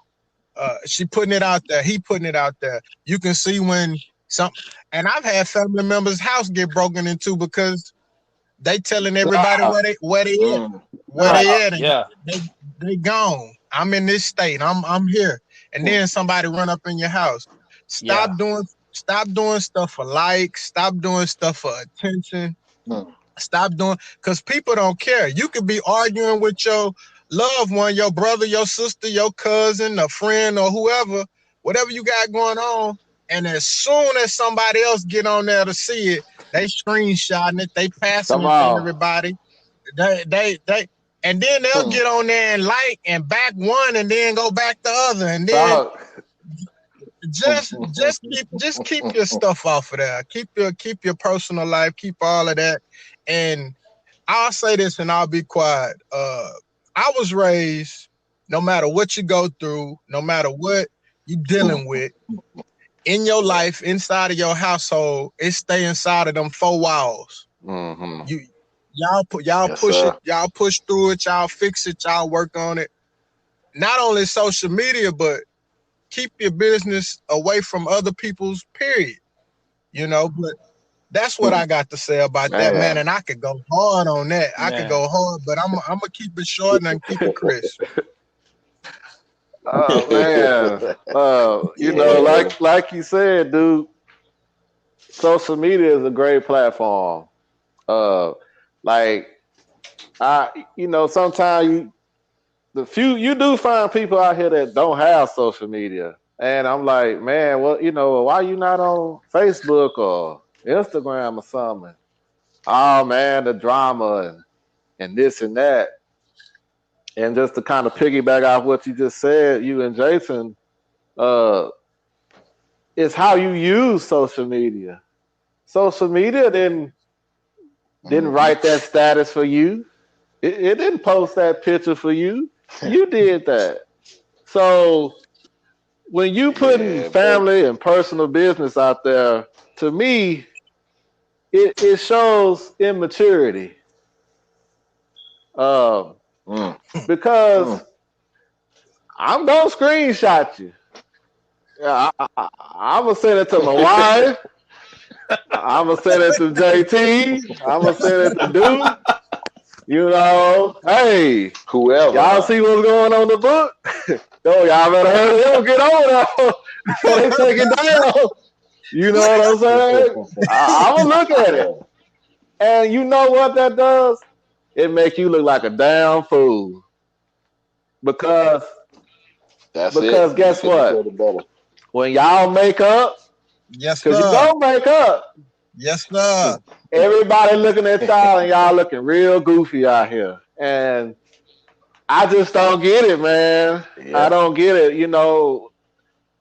She putting it out there, he putting it out there. You can see when some, and I've had family members' house get broken into because they telling everybody Ah, mm. where ah, they at, and Yeah. they gone. I'm in this state. I'm here, and then somebody run up in your house. Stop Yeah. doing stop doing stuff for likes. Stop doing stuff for attention. Mm. Stop doing, because people don't care. You could be arguing with your loved one, your brother, your sister, your cousin, a friend, or whoever, whatever you got going on. And as soon as somebody else get on there to see it, they screenshotting it, they passing come it to on. everybody. They and then they'll Mm. get on there and like and back one and then go back the other. And then Talk. just keep your stuff off of there. Keep your personal life, keep all of that. And I'll say this and I'll be quiet. I was raised, no matter what you go through, no matter what you're dealing with in your Yeah. life, inside of your household, it stay inside of them four walls. Mm-hmm. You y'all Yes, push it, sir. y'all push through it, y'all fix it, y'all work on it. Not only social media, but keep your business away from other people's period. But that's what I got to say about that, man. Man. And I could go hard on that. I could Man. go hard, but I'm gonna keep it short and keep it crisp. Oh man. Yeah. Like you said, dude, social media is a great platform. Uh like sometimes you do find people out here that don't have social media. And I'm like, man, well, why you not on Facebook or Instagram or something? Oh man, the drama and this and that. And just to kind of piggyback off what you just said, you and Jason, uh, it's how you use social media. Social media didn't Hmm. write that status for you. It didn't post that picture for you. You did that. So when you putting Yeah, but family and personal business out there, to me, it shows immaturity. Um, mm, because mm. I'm gonna screenshot you. Yeah, I'm gonna send it to my wife. I'm gonna send it to JT. I'm gonna send it to Duke. Hey, Whoever, y'all huh? see what's going on the book? Yo, y'all better hurry up, get over there before they take it down. You know what I'm saying? I'm gonna look at it, Yeah, and you know what that does? It make you look like a damn fool because that's it. You guess couldn't have what? said it better. When y'all make up, Yes, because you sir. gonna make up, Yes, sir. everybody looking at y'all and y'all looking real goofy out here, and I just don't get it, man. I Yeah. don't get it.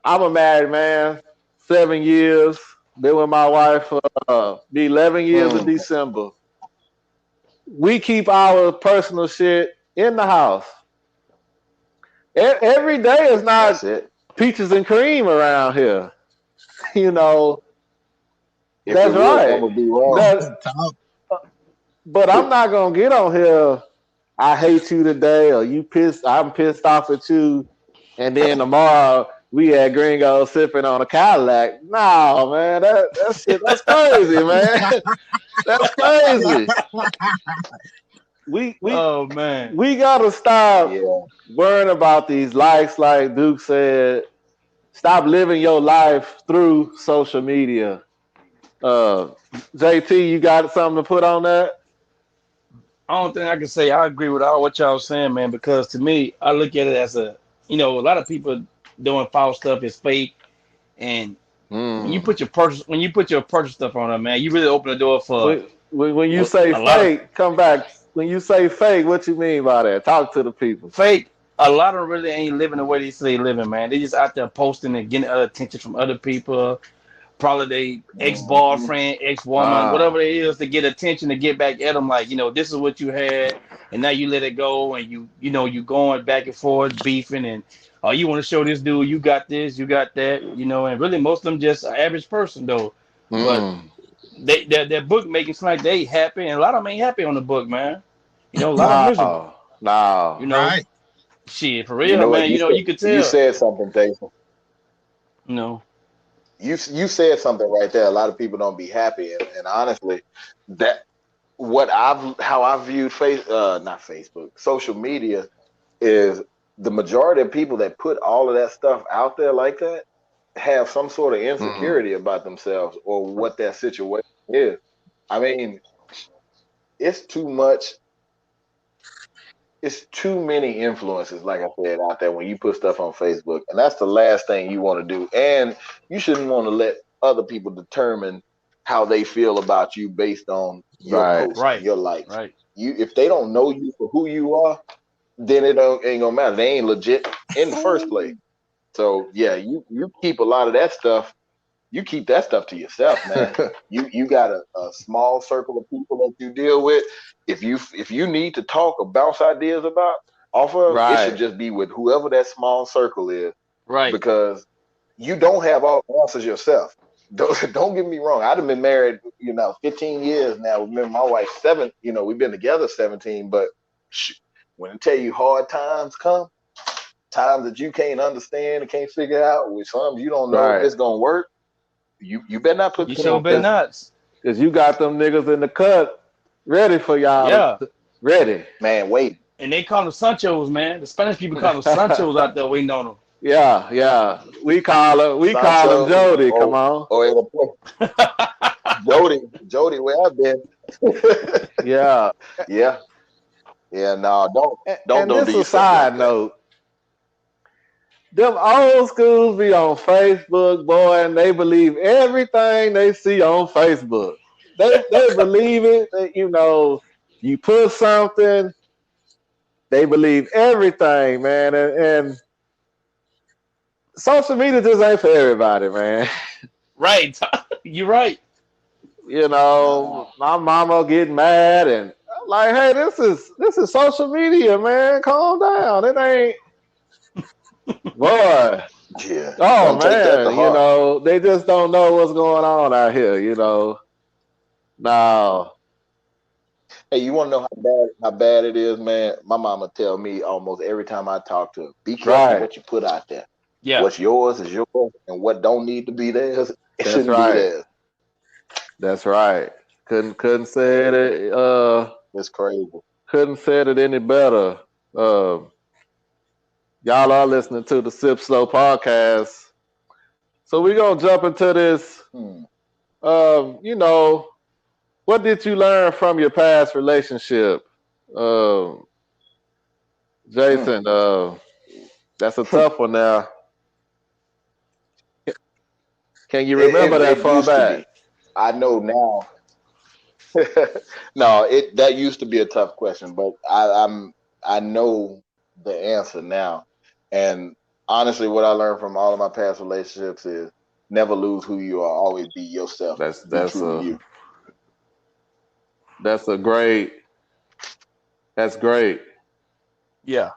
I'm a married man, 7 years. Been with my wife for be 11 years in Mm, December. We keep our personal shit in the house. Every day is not that's it. peaches and cream around here. You know, If it that's was, I'm right. gonna be wrong. That, Talk. but I'm not gonna get on here. I hate you today, or you pissed. I'm pissed off at you, and then tomorrow we at Gringo sipping on a Cadillac. No, man, that shit, that's crazy, man. That's crazy. We we Oh man. we gotta stop Yeah. worrying about these likes, like Duke said. Stop living your life through social media. Uh, JT, you got something to put on that? I don't think I can say I agree with all what y'all saying, man, because to me, I look at it as a lot of people doing false stuff is fake. And Mm. when you put your purchase stuff on there, man, you really open the door for When you a, say a lot of fake, come back. When you say fake, what you mean by that? Talk to the people. fake. A lot of them really ain't living the way they say they living, man. They just out there posting and getting other attention from other people. Probably they ex Hmm. boyfriend, ex woman, Ah, whatever it is, to get attention to get back at them. Like, this is what you had, and now you let it go, and you going back and forth, beefing, and you want to show this dude you got this, you got that, and really most of them just an average person though. But mm. their book making seem like they happy, and a lot of them ain't happy on the book, man. A lot of them miserable. No, no. You know, Right. shit for You real, know what? man. You could You tell. said something, Jason. You know, You said something right there. A lot of people don't be happy, and honestly, that how I viewed not Facebook, social media is the majority of people that put all of that stuff out there like that have some sort of Mm. insecurity about themselves or what their situation is. I mean, it's too much. It's too many influences, like I said, out there when you put stuff on Facebook, and that's the last thing you want to do. And you shouldn't want to let other people determine how they feel about you based on your Right. post and right, your likes. right. If they don't know you for who you are, then ain't gonna matter. They ain't legit in the first place. So yeah, you keep a lot of that stuff. You keep that stuff to yourself, man. You got a small circle of people that you deal with. If you need to talk or bounce ideas about off of, it should Right. just be with whoever that small circle is, Right. because you don't have all the answers yourself. don't get me wrong. I'd have been married, 15 years now. Remember, my wife 7. We've been together 17. But when I tell you hard times come, times that you can't understand and can't figure out, with some you don't know if Right. it's gonna work. You better not put You the sure better the not. Cause you got them niggas in the cut ready for y'all Yeah. ready. man wait. And they call them Sanchos, man. The Spanish people call them Sanchos out there waiting on Yeah, yeah. We call him Sancho Jody. Come or on. them. Jody, where I've been. Yeah. Yeah, yeah. No, And don't do this a yourself like side that. note. Them old schools be on Facebook, boy, and they believe everything they see on Facebook. They believe it. You put something, they believe everything, man. And social media just ain't for everybody, man. Right. You're right. No, My mama getting mad, and I'm like, hey, this is social media, man. Calm down. It ain't, boy. yeah. Oh Don't take that to man, heart. they just don't know what's going on out here. No, Hey, you want to know how bad it is, man? My mama tell me almost every time I talk to her, be careful right. what you put out there. Yeah. What's yours is yours, and what don't need to be theirs, it That's shouldn't be right. theirs. That's right. Couldn't say it. It's crazy. Couldn't say it any better. Uh, y'all are listening to the Sip Slow podcast, so we're gonna jump into this. Hmm. You know, what did you learn from your past relationship, um, Hmm. Jason? That's a tough one. Now, can you remember that It far used to back? be. I know now. No, that used to be a tough question, but I know the answer now. And honestly, what I learned from all of my past relationships is never lose who you are. Always be yourself. That's Be that's true to a you. that's a great. That's great. Yeah.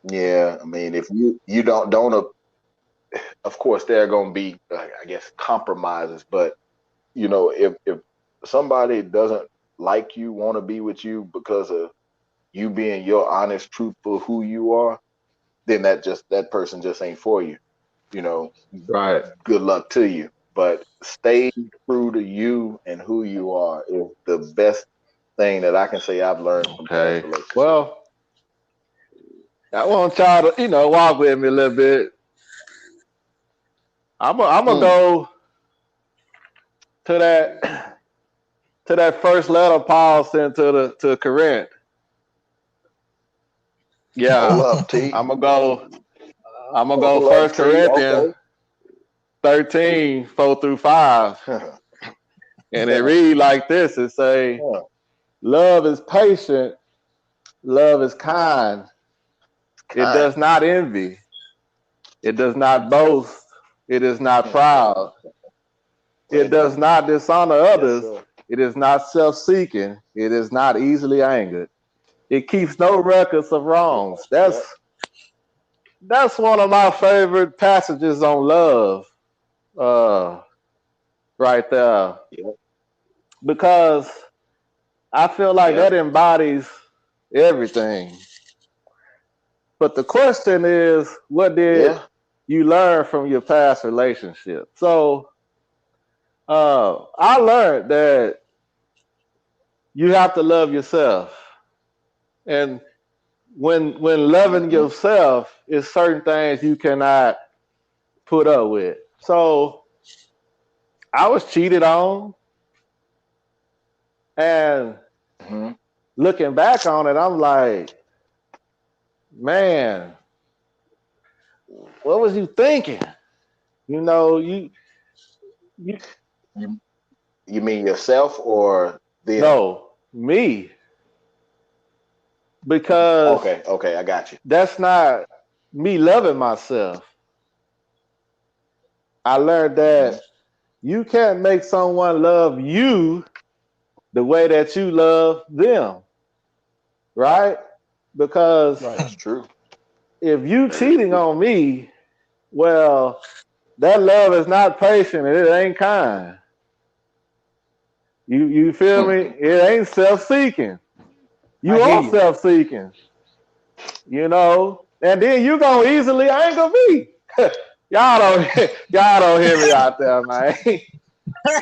Yeah, I mean, if you don't of course there are going to be I guess compromises, but if somebody doesn't like you, want to be with you because of you being your honest, truthful who you are, then that person just ain't for you. You know, Right. good luck to you. But stay true to you and who you are is the best thing that I can say I've learned from past Okay. relationships. Well, I want y'all to walk with me a little bit. I'm gonna Mm, go to that first letter Paul sent to Corinth. hold Yeah. up, T. I'm gonna go. I'm gonna go Hold up, First T. Corinthians Okay. 13:4-5, and it read like this. It say, Huh, "Love is patient. Love is kind. It kind. does not envy. It does not boast. It is not proud. It Ready. does not dishonor Yes, others. sir. It is not self-seeking. It is not easily angered. It keeps no records of Yep. wrongs." Yep. That's one of my favorite passages on love, uh, right there, Yep. because I feel like that Yep. embodies everything. But the question is, what did Yeah. you learn from your past relationship? So I learned that you have to love yourself, and when loving Hmm. yourself is certain things you cannot put up with. So I was cheated on, and Hmm. looking back on it, I'm like, man, what was you thinking? You know, you You you mean yourself or them? no, me, because Okay. Okay. I got you. that's not me loving myself. I learned Hmm. that you can't make someone love you the way that you love them, right? Because Right. That's true. if you That is cheating true. on me, well, that love is not patient and it ain't kind. You feel me? It ain't self-seeking. I You hear are you. self-seeking, you know, and then you gonna easily anger me. y'all don't hear me out there, man.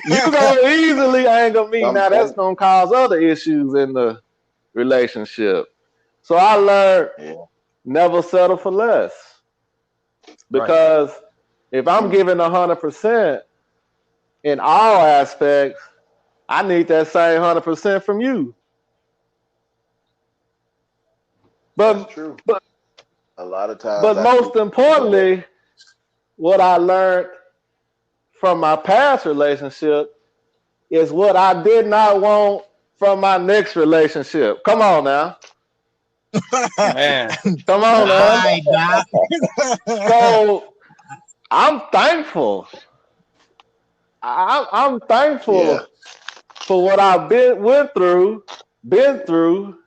You gonna easily anger me. Now that's Some, gonna cause other issues in the relationship. So I learned yeah. never settle for less. Right. Because if I'm Mm, giving 100% in all aspects, I need that same 100% from you. that's But true. but A lot of times but I think. most Go ahead. importantly, what I learned from my past relationship is what I did not want from my next relationship. Come on now. Man. Come on That's now. tough. I got. So I'm thankful. I'm Yeah. thankful for what I've been through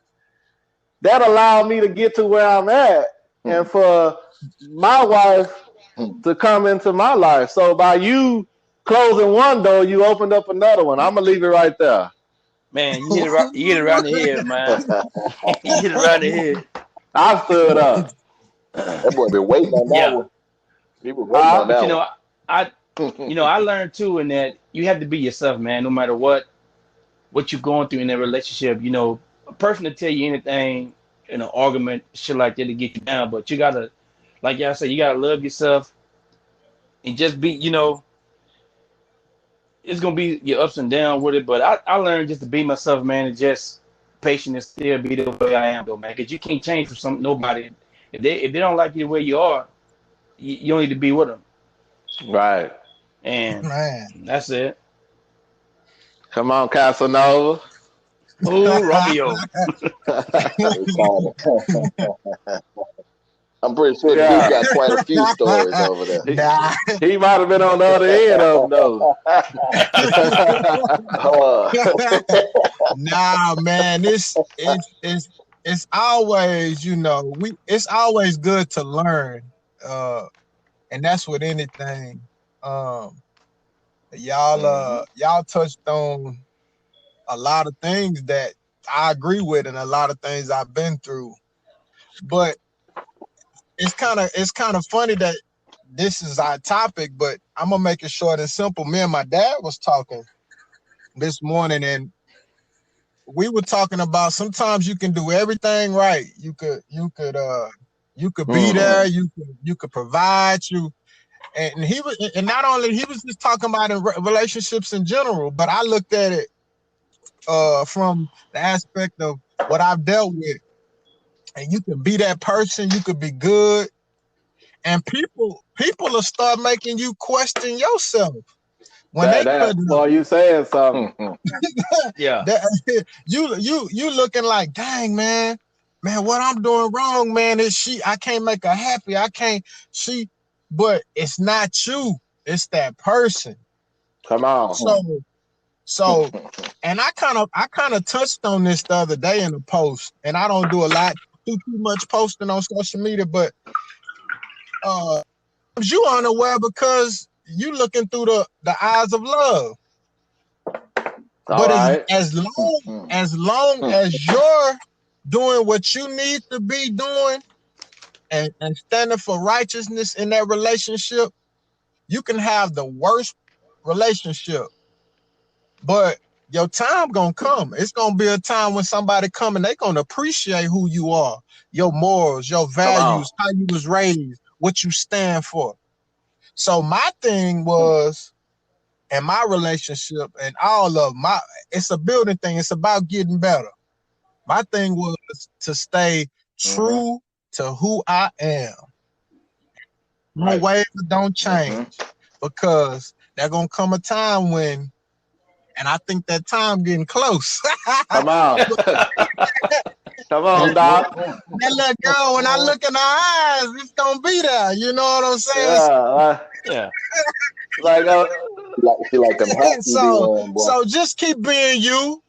that allowed me to get to where I'm at, and Mm, for my wife mm. to come into my life. So by you closing one door, you opened up another one. I'm gonna leave it right there. Man, you hit it around the head, man. You hit it around the head. I stood up. That boy been waiting on that Yeah. one. He was waiting on Huh? But that one. I I learned too in that you have to be yourself, man, no matter what you're going through in that relationship. A person to tell you anything in an argument, shit like that to get you down, but you gotta, like y'all say, you gotta love yourself and just be, it's gonna be your ups and downs with it. But I learned just to be myself, man, and just patient and still be the way I am, though, man. Because you can't change for nobody. If they don't like you the way you are, you don't need to be with them, Right. and Man. that's it. Come on, Casanova. Oh, Romeo. They called him. I'm pretty sure the dude Yeah. got quite a few stories over there. He, Nah. he might have been on the other end of them though. Uh, Nah, man, it's always, it's always good to learn. Uh and that's with anything. Um mhm, y'all touched on a lot of things that I agree with and a lot of things I've been through. But it's kind of funny that this is our topic, but I'm gonna make it short and simple. Me and my dad was talking this morning, and we were talking about sometimes you can do everything right. You could be Mm. there, you could provide you. And he was, and not only he was just talking about in relationships in general, but I looked at it from the aspect of what I've dealt with. And you can be that person, you could be good, and people will start making you question yourself when they That couldn't. boy, you saying something. mhm. Yeah, You looking like, dang, man, what I'm doing wrong, man, is I can't make her happy. I can't she But it's not you, it's that person. Come on. So so and I kind of touched on this the other day in a post, and I don't do a lot too much posting on social media, but uh you unaware because you looking through the eyes of love. All But right. as long as you're doing what you need to be doing, and standing for righteousness in that relationship, you can have the worst relationship. But your time gonna come. It's gonna be a time when somebody come and they gonna appreciate who you are, your morals, your Come on. values, how you was raised, what you stand for. So my thing was, in my relationship and all of my, it's a building thing. It's about getting better. My thing was to stay Mhm, true to who I am. Don't right. waver, don't change. mhm. Because there's gonna come a time when, and I think that time getting close. Come on. Come on, Doc. That little girl, when I look in her eyes, it's gonna be there. You know what I'm saying? Yeah. Yeah. Like She like them hats you be So, wearing, boy. so just keep being you.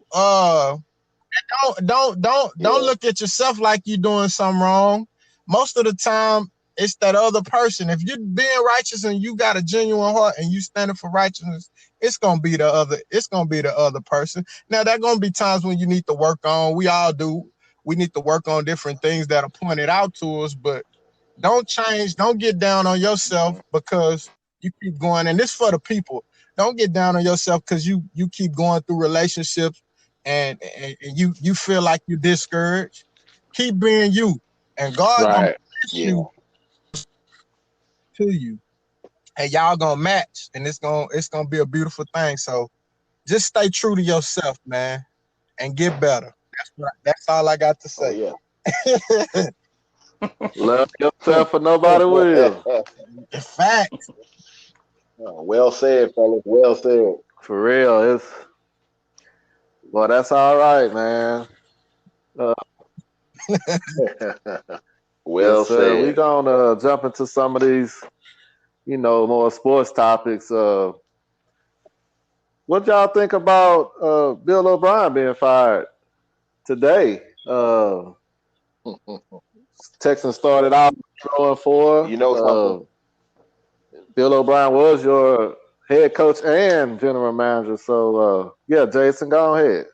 Don't Yeah. look at yourself like you're doing something wrong. Most of the time, It's that other person. If you're being righteous and you got a genuine heart and you standing for righteousness, it's gonna be the other. It's gonna be the other person. Now there gonna be times when you need to work on. We all do. We need to work on different things that are pointed out to us, but don't change. Don't get down on yourself because you keep going. And this for the people. Don't get down on yourself because you keep going through relationships and you feel like you're discouraged. Keep being you, and God gonna Right. bless Yeah. you to you, and y'all gonna match, and it's gonna be a beautiful thing. So just stay true to yourself, man, and get better. That's all I got to Oh say. yeah. Love yourself or nobody will. Facts. Well said, fellas. Well said. For real. Well, that's all right, man. Uh, Well yes, sir. We said. gonna jump into some of these, more sports topics. What y'all think about Bill O'Brien being fired today? Texans started out 0-4. You know something? Bill O'Brien was your head coach and general manager. So, yeah, Jason, go ahead.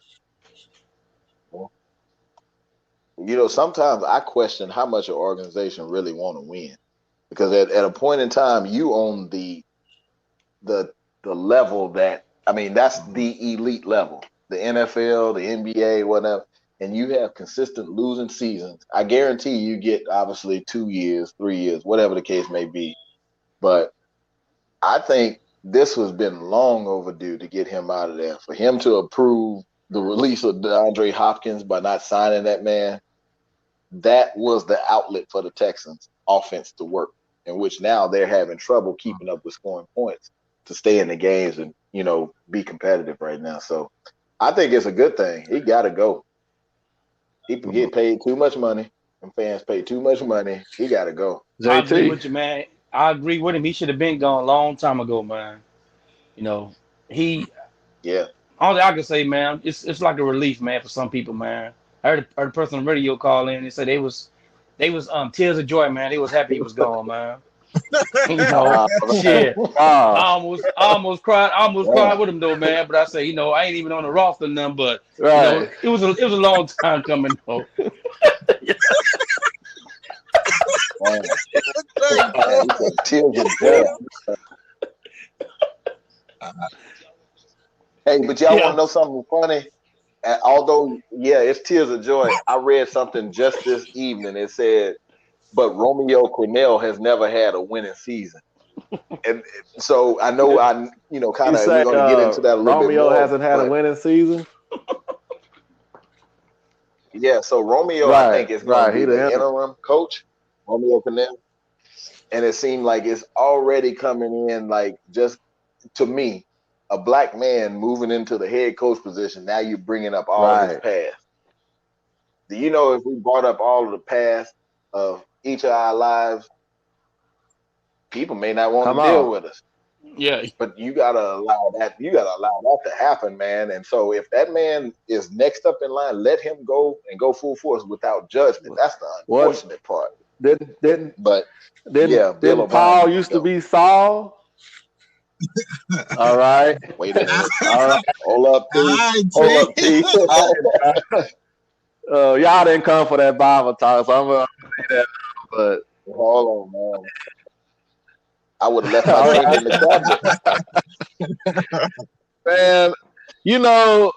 Sometimes I question how much an organization really want to win, because at a point in time, you own the the level that, I mean, that's the elite level, the NFL, the NBA, whatever, and you have consistent losing seasons. I guarantee you get obviously 2 years, 3 years, whatever the case may be. But I think this has been long overdue to get him out of there. For him to approve the release of DeAndre Hopkins by not signing that man, that was the outlet for the Texans offense to work, in which now they're having trouble keeping up with scoring points to stay in the games and, be competitive right now. So I think it's a good thing. He got to go. He get paid too much money, and fans pay too much money. He got to go. I agree JT. with you, man. I agree with him. He should have been gone a long time ago, man. You know, he Yeah. all I can say, man, it's like a relief, man, for some people, man. I heard a person on the radio call in and said they was tears of joy, man. They was happy he was gone, man. Wow. Shit. Wow. I almost cried with him though, man. But I say, I ain't even on the roster or nothing, but Right. it was a long time coming though. Man, Thank he said tears of joy. Hey, but y'all want to Yeah. know something funny? Although, yeah, it's tears of joy. I read something just this evening. It said, but Romeo Cornell has never had a winning season. And so I know kind You of, we're say going to get into that a little bit Romeo more, hasn't had a but winning season? yeah, so Romeo, I Right, think, is going to right. He be the the interim. interim coach, Romeo Cornell. And it seemed like it's already coming in, like, just to me, a black man moving into the head coach position. Now you're bringing up all his Right. past. Do you know, if we brought up all of the past of each of our lives, people may not want Come to deal on. with us? Yeah. But you gotta allow that. You gotta allow that to happen, man. And so, if that man is next up in line, let him go and go full force without judgment. That's the What unfortunate part. didn't didn't But didn't yeah, Bill didn't O'Brien Paul needs to used to go. be Saul? All right. Wait a minute. All right. Hold up, T. you. Hold up, T. All right. Y'all didn't come for that Bible talk, so I'm gonna say that. But Hold on, man. I would have left my all drink right, in the cabinet. man. You know,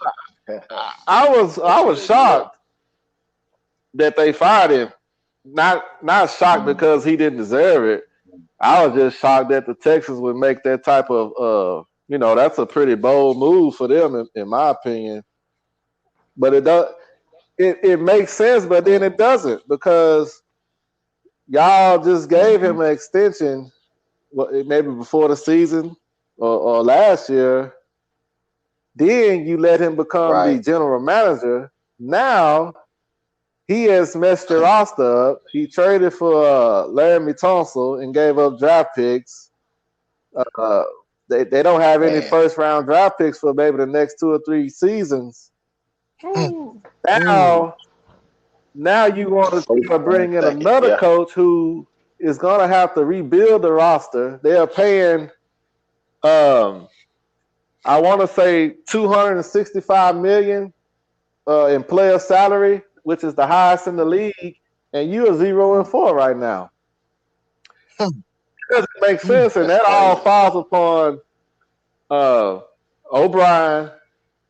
I was shocked that they fired him. Not shocked Mm, because he didn't deserve it. I was just shocked that the Texans would make that type of that's a pretty bold move for them in my opinion. But it makes sense, but then mm, it doesn't because y'all just gave mhm. him an extension maybe before the season or last year. Then you let him become the Right. general manager. Now he has messed your roster up. He traded for Laramie Tunsil and gave up draft picks. Uh, they don't have any Man. first round draft picks for maybe the next 2 or 3 seasons. Mm. Now you want to First try to and bring in second. another Yeah. coach who is going to have to rebuild the roster. They are paying, I want to say, 265 million in player salary, which is the highest in the league, and you are 0-4 right now. It doesn't make sense, and That's that all crazy. falls upon O'Brien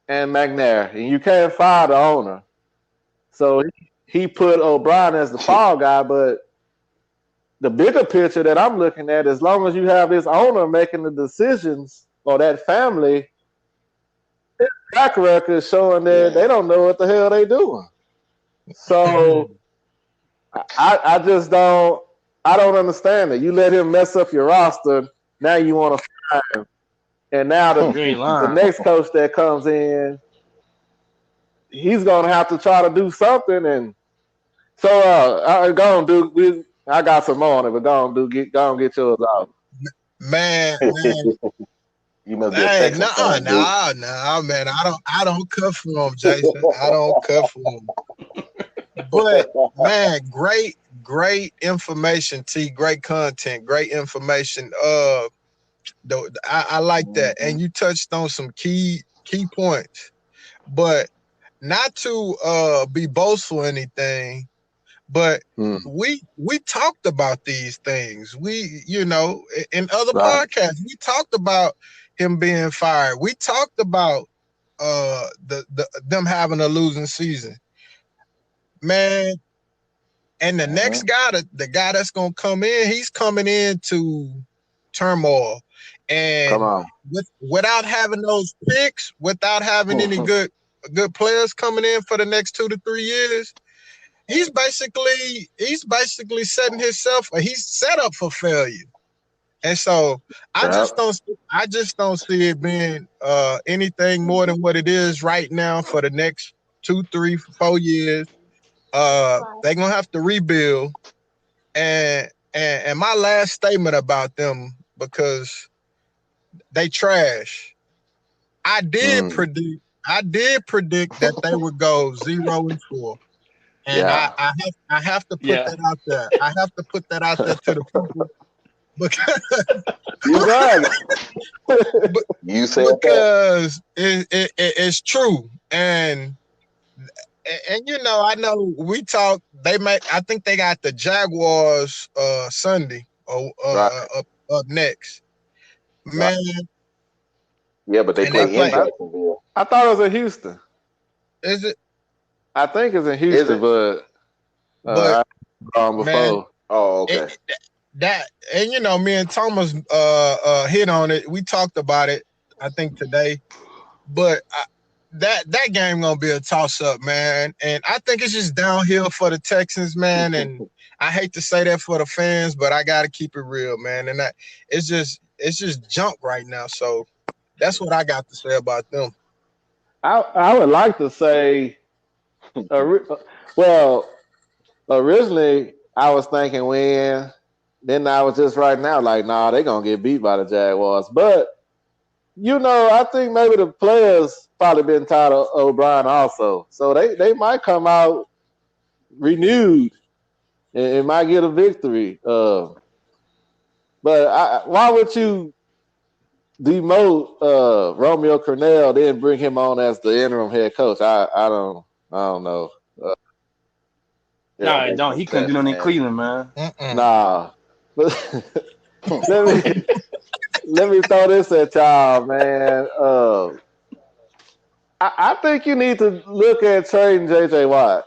and McNair, and you can't fire the owner. So he put O'Brien as the fall guy, but the bigger picture that I'm looking at, as long as you have this owner making the decisions or that family, their track record is showing that they Yeah. don't know what the hell they doing. So I just don't understand it. You let him mess up your roster, now you want to fire him. And now You ain't the lying. next coach that comes in, he's gonna have to try to do something. And so go on, Duke. I got some more on it, but go on, get yours out. Man, man, You must be a hey, Texans nah, fan, dude. nah, man. I don't cut for him, Jason. I don't cut for him. But man, great information, T. Great content, great information. I like that, Mhm. and you touched on some key points. But not to be boastful or anything, but Hmm. we talked about these things. We, in other Right. podcasts, we talked about him being fired. We talked about them having a losing season. Man, and the next Mhm. guy, the guy that's gonna come in, he's coming into turmoil. Come And on. without having those picks, without having any good players coming in for the next 2 to 3 years, he's basically setting himself. He's set up for failure. And so I Yep. just don't see it being anything more than what it is right now for the next 2, 3, 4 years. They're gonna have to rebuild. And my last statement about them, because they trash. I did Mm. predict I did predict that they would go 0-4. And I, Yeah. I have I have to put Yeah. that out there. I have to put that out there to the people because You bragging. You said that. because it's true. And I know we talk. I think they got the Jaguars Sunday or Right. up next, Right. man. Yeah, but they And they play in play. Jacksonville. I thought it was in Houston. Is it? I think it's in Is Houston, it? but But I've gone man, before. Oh, it, okay. that and me and Thomas hit on it. We talked about it. I think today, but that game gonna be a toss up, man. And I think it's just downhill for the Texans, man. And I hate to say that for the fans, but I gotta keep it real, man. And it's just junk right now. So that's what I got to say about them. I would like to say, well, originally I was thinking win. Then I was just right now like, nah, they're gonna get beat by the Jaguars. But I think maybe the players probably been tired of O'Brien also, so they might come out renewed and might get a victory. But why would you demote Romeo Cornell, then bring him on as the interim head coach? I don't know. Uh, It No, don't it make don't. no He couldn't do sense, nothing in man. Cleveland, man. Mm-mm. nah. let me let me throw this at y'all, man. I think you need to look at trading JJ Watt.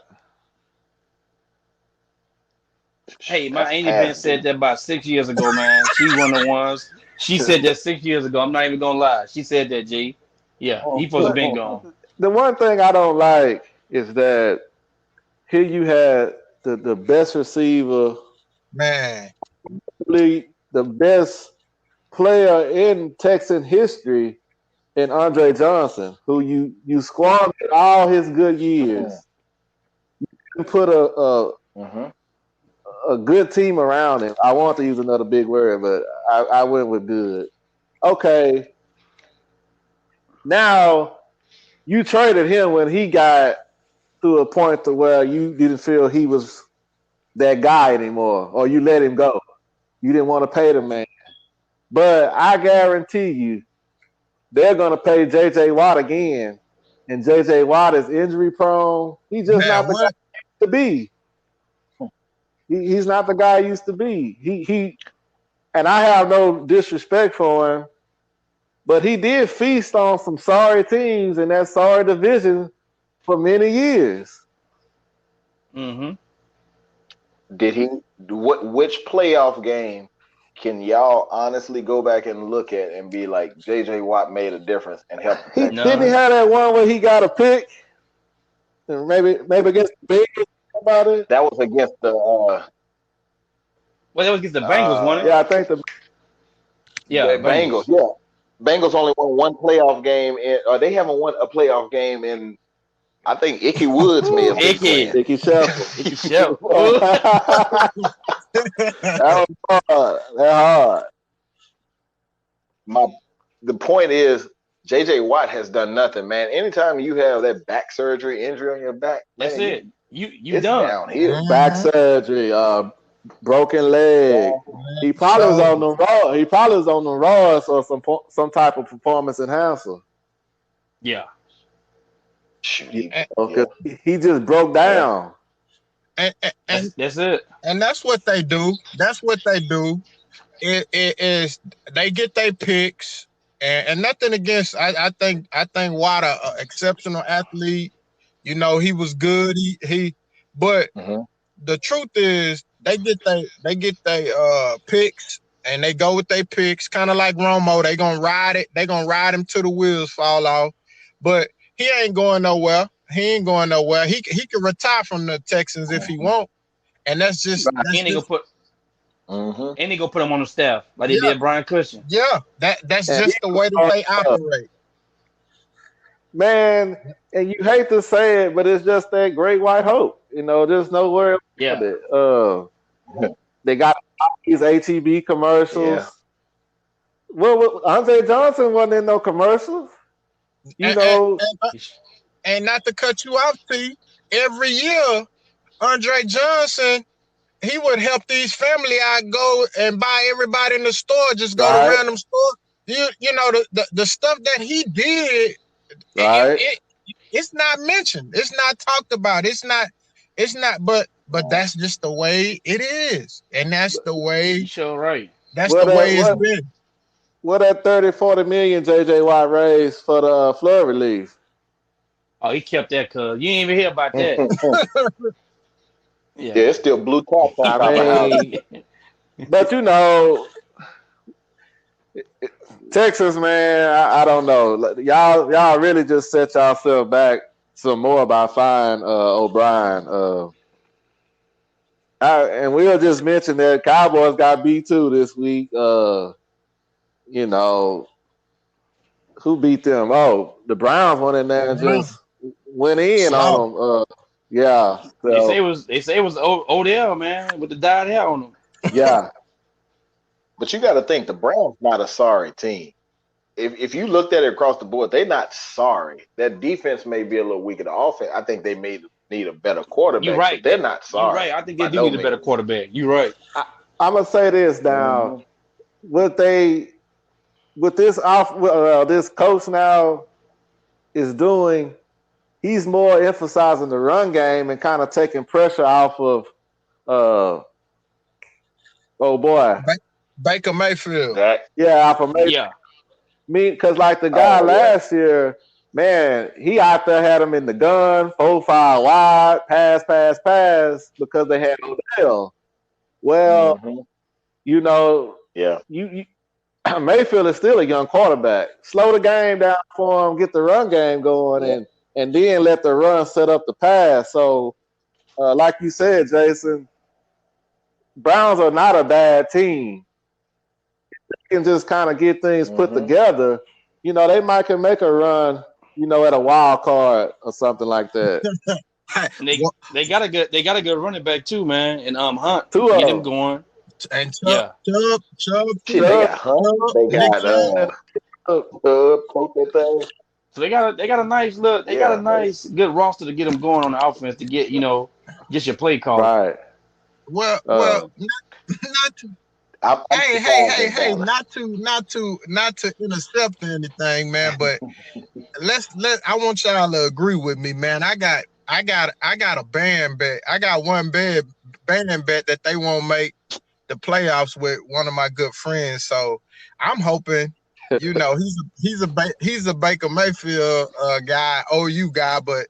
Hey, my That's auntie been past said due. that about 6 years ago, man. She's one of the ones. She said that 6 years ago. I'm not even gonna lie. She said that, G. Yeah, he supposed to But been gone. the one thing I don't like is that here you had the best receiver, Man, really the best player in Texan history in Andre Johnson, who you squandered all his good years and put Mm-hmm. a good team around him. I want to use another big word, but I went with good. Okay, now you traded him when he got to a point to where you didn't feel he was that guy anymore, or you let him go. You didn't want to pay the man. But I guarantee you, they're going to pay J.J. Watt again. And J.J. Watt is injury prone. He's just Man, not the guy what? to be. He's not the guy he used to be. And I have no disrespect for him, but he did feast on some sorry teams in that sorry division for many years. Mm-hmm. Did he? Which playoff game can y'all honestly go back and look at and be like, J.J. Watt made a difference and helped the He Texans didn't he None. win? have that one where he got a pick, and maybe against the Bengals about it. That was against the Well, that was against the Bengals, wasn't it? Yeah, uh, I think the Yeah, Bengals. Bengals. Yeah, Bengals only won one playoff game, they haven't won a playoff game in. I think Icky Woods may have been Icky. playing. Icky Shuffle. Icky Shell. Ooh. that was hard. That hard. My The point is, J.J. Watt has done nothing, man. Anytime you have that back surgery injury on your back, That's man, it. You it's done. downhill. Back Mhm. surgery, broken leg. He probably was on So, the raw. He probably was on the raw or some type of performance enhancer. Yeah. Shoot, You he, know, yeah, 'cause he just broke yeah. down. and, and and That's it. and that's what they do. That's what they do. It is they get their picks, and nothing against. I think Watt a exceptional athlete. You know, he was good. But Hmm. the truth is they get they picks and they go with their picks, kind of like Romo. They gonna ride it. They gonna ride him till the wheels fall off. But he ain't going nowhere. He ain't going nowhere. He could retire from the Texans if he Hmm. want, and that's just Right. that's And they gonna just put Hmm. and they gonna put him on the staff like they yeah did Brian Cushion. yeah that's And just the way that they operate. man, and you hate to say it, but it's just that great white hope. There's nowhere around Yeah. it. They got these ATB Yeah. commercials. Well, Andre Johnson wasn't in no commercials. You And, and, know, and, and not to cut you off, T. Every year, Andre Johnson he would help these family out go and buy everybody in the store, just go to right, random store. You know the stuff that he did, right. it's not mentioned. It's not talked about. It's not but that's just the way it is. And that's the You way sure right. What that it's what been. what that 30-40 million JJ Watt raised for the flood relief? Oh, he kept that cuz. You ain't even hear about that. Yeah, Yeah. it's still blue tops on I top of houses. mean, but Texas, man, I don't know. Y'all really just set yourself back some more by firing O'Brien. And we'll just mention that Cowboys got beat too this week. You know, who beat them? Oh, the Browns went in there and just went in on Slow. them. Yeah. So they say it was Odell, man, with the dyed hair on him. yeah, But you got to think the Browns not a sorry team. If you looked at it across the board, they're not sorry. That defense may be a little weaker. The offense, I think they may need a better You quarterback, but right. they're not You sorry right. I think they by do no need a better means. quarterback. You right. I'm gonna say this now. Hmm. What they with this coach now is doing, he's more emphasizing the run game and kind of taking pressure off of uh oh boy, Baker Mayfield. That yeah, off of Yeah. me because like the guy oh yeah. last year, man, he out there had him in the gun, 4-5 wide, pass because they had Odell. Well, Hmm. you know, Yeah. you Mayfield is still a young quarterback. Slow the game down for him, get the run game going, Yeah. and then let the run set up the pass. So, like you said, Jason, Browns are not a bad team. They can just kind of get things put Hmm. together. They might can make a run. At a wild card or something like that. And they got a good running back too, man. And Hunt Two get of him them. going. And Yeah. Chubb Shit, they too. Chubb, got Hunt. Chubb, They Nick got Chubb. Pope that thing. So they got a nice look. They got a Yeah. nice good roster to get them going on the offense to get just your play calling. right. Well, Uh, not I'm surprised at Hey! Dallas. Not to intercept anything, man. But let I want y'all to agree with me, man. I got a band bet. I got one band bet that they won't make the playoffs with one of my good friends. So I'm hoping, he's a Baker Mayfield guy, OU guy, but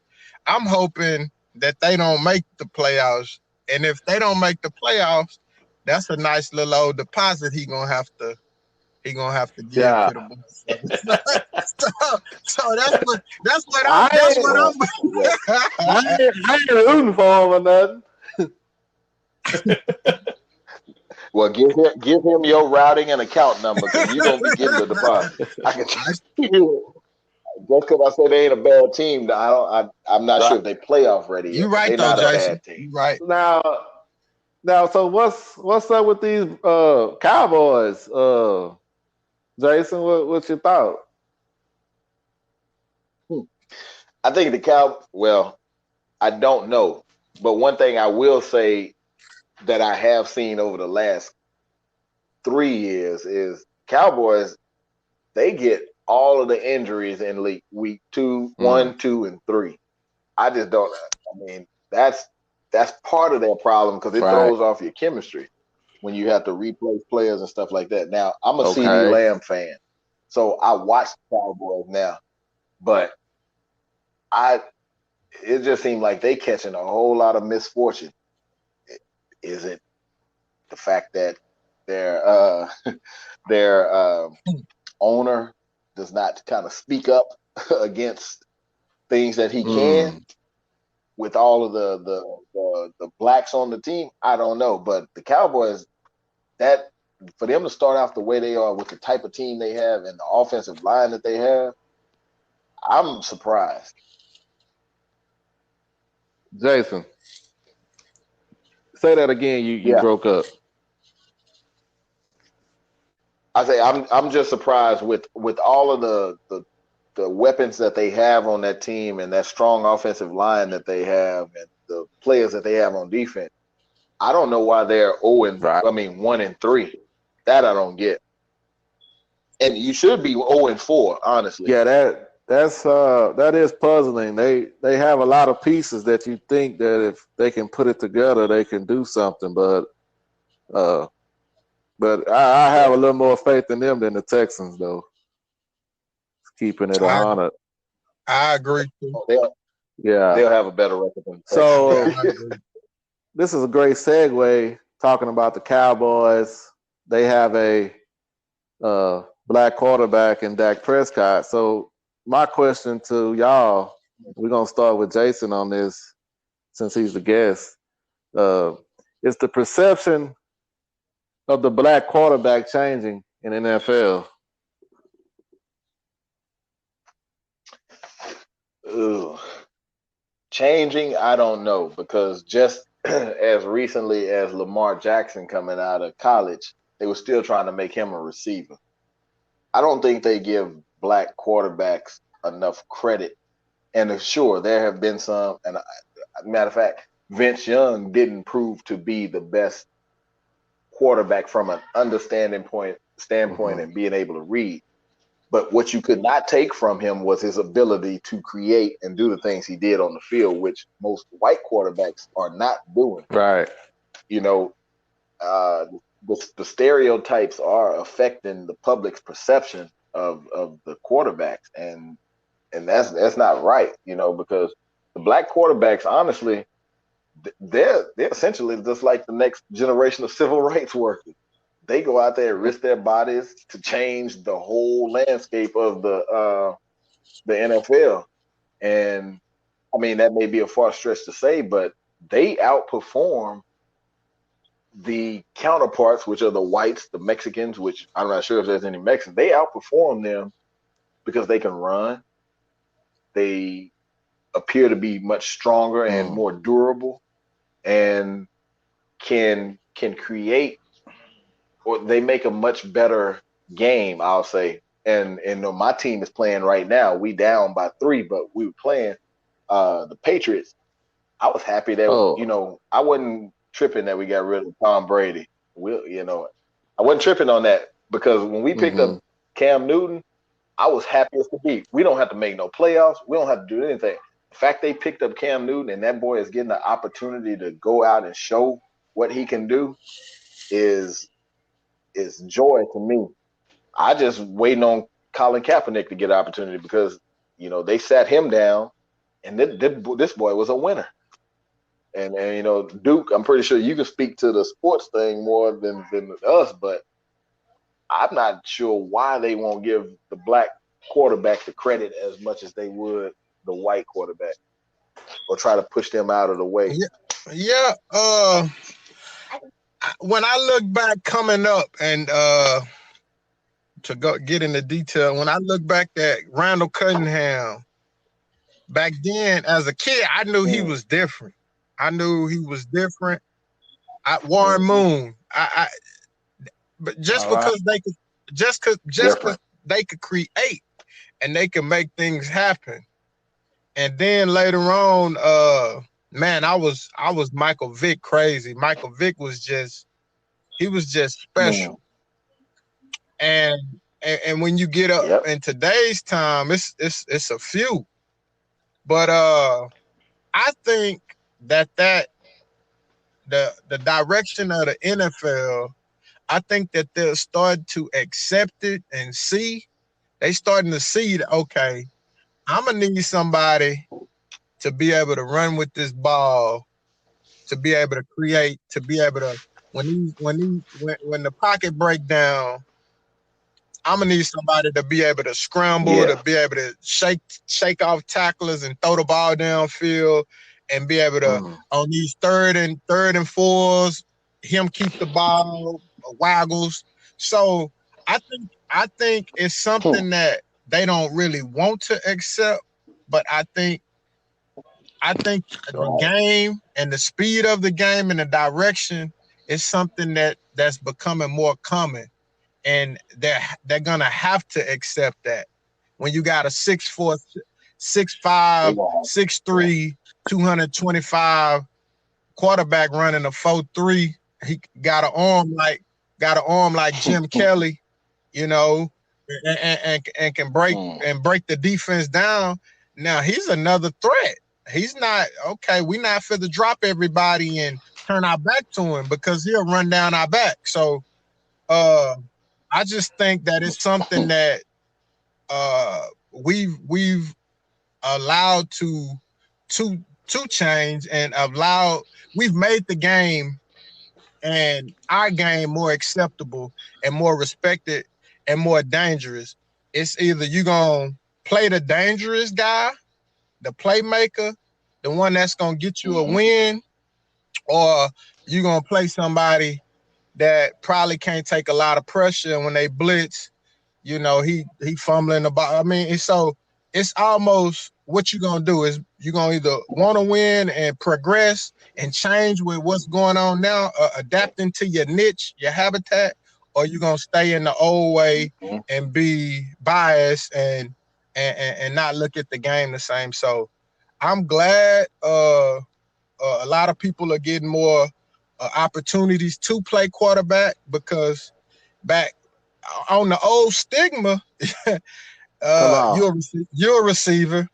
I'm hoping that they don't make the playoffs. And if they don't make the playoffs, that's a nice little old deposit he gonna have to give Yeah, to the boys. So that's what I'm I that's ain't, what Well, well, I'm I ain't rooting for him or nothing. well, give him your routing and account number because you're gonna be getting the deposit. I can tell you. Just because I say they ain't a bad team, I'm not Right sure if they playoff ready You yet, but right they're though, not a Jason. bad team. You right. now, so what's up with these Cowboys? Jason, what's your thought? Hmm. I think the Cow. Well, I don't know, but one thing I will say that I have seen over the last 3 years is Cowboys. They get all of the injuries in week two, Mm, 1, 2, and 3. I just don't. I mean, that's part of their problem because it right. throws off your chemistry when you have to replace players and stuff like that. Now, I'm a CD Okay. Lamb fan, so I watch the Cowboys now, but I it just seemed like they catching a whole lot of misfortune. Is it the fact that their their owner does not kind of speak up against things that he can Mm, with all of the blacks on the team? I don't know, but the Cowboys, that for them to start off the way they are with the type of team they have and the offensive line that they have, I'm surprised. Jason, say that again. You Yeah, broke up. I say I'm just surprised with all of the weapons that they have on that team and that strong offensive line that they have and the players that they have on defense. I don't know why they're 0 and Right. I mean 1-3. That I don't get. And you should be 0-4, honestly. Yeah, that is puzzling. They have a lot of pieces that you think that if they can put it together, they can do something. Uh, but I have Yeah. a little more faith in them than the Texans, though. Keeping it a I hundred. I agree too. Oh, they'll Yeah. have a better record than the Texans. Yeah, So I agree. this is a great segue talking about the Cowboys. They have a black quarterback in Dak Prescott. So my question to y'all, we're gonna start with Jason on this since he's the guest. Uh, is the perception of the black quarterback changing in NFL? Ugh. Changing, I don't know because just as recently as Lamar Jackson coming out of college, they were still trying to make him a receiver. I don't think they give black quarterbacks enough credit. And sure, there have been some. And matter of fact, Vince Young didn't prove to be the best quarterback from an understanding standpoint Mm-hmm. and being able to read. But what you could not take from him was his ability to create and do the things he did on the field, which most white quarterbacks are not doing. Right. You know, uh, the stereotypes are affecting the public's perception of the quarterbacks, and that's not right. Because the black quarterbacks, honestly, they're essentially just like the next generation of civil rights workers. They go out there and risk their bodies to change the whole landscape of the NFL. And I mean, that may be a far stretch to say, but they outperform the counterparts, which are the whites, the Mexicans, which I'm not sure if there's any Mexicans. They outperform them because they can run. They appear to be much stronger and Mm. more durable, and can create, or they make a much better game, I'll say. And my team is playing right now. We down by 3, but we were playing the Patriots. I was happy that Oh, I wasn't tripping that we got rid of Tom Brady. I wasn't tripping on that because when we picked Mm-hmm. up Cam Newton, I was happy as could be. We don't have to make no playoffs. We don't have to do anything. The fact they picked up Cam Newton and that boy is getting the opportunity to go out and show what he can do is joy to me. I just waiting on Colin Kaepernick to get an opportunity because they sat him down, and this boy was a winner. And Duke, I'm pretty sure you can speak to the sports thing more than us, but I'm not sure why they won't give the black quarterback the credit as much as they would the white quarterback, or try to push them out of the way. Yeah. When I look back coming up and to go get into detail, when I look back at Randall Cunningham, back then as a kid, I knew he was different. Warren Moon, but just All right. because they could, just because they could create and they could make things happen. And then later on, man, I was Michael Vick crazy. Michael Vick was just special. And when you get up in today's time, it's a few. But I think that the direction of the NFL, I think that they'll start to accept it and see. They starting to see that, okay, I'm gonna need somebody to be able to run with this ball, to be able to create, to be able to when the pocket break down, I'm gonna need somebody to be able to scramble, to be able to shake off tacklers and throw the ball downfield, and be able to on these third and fours, him keep the ball waggles. So I think it's something that they don't really want to accept, but I think the game and the speed of the game and the direction is something that's becoming more common. And they're gonna have to accept that. When you got a 6'4", 6'5", 6'3", 225 quarterback running a 4.3, he got an arm like Jim Kelly, and can break the defense down. Now he's another threat. He's not okay. We're not fit to drop everybody and turn our back to him because he'll run down our back. So I just think that it's something that we've allowed to change and we've made the game and our game more acceptable and more respected and more dangerous. It's either you're gonna play the dangerous guy, the playmaker, the one that's gonna get you a win, or you're gonna play somebody that probably can't take a lot of pressure, and when they blitz, he fumbling the ball. I mean, it's almost what you're gonna do is you're gonna either want to win and progress and change with what's going on now, adapting to your niche, your habitat, or you're gonna stay in the old way and be biased and not look at the game the same. So I'm glad a lot of people are getting more opportunities to play quarterback, because back on the old stigma, you're a receiver,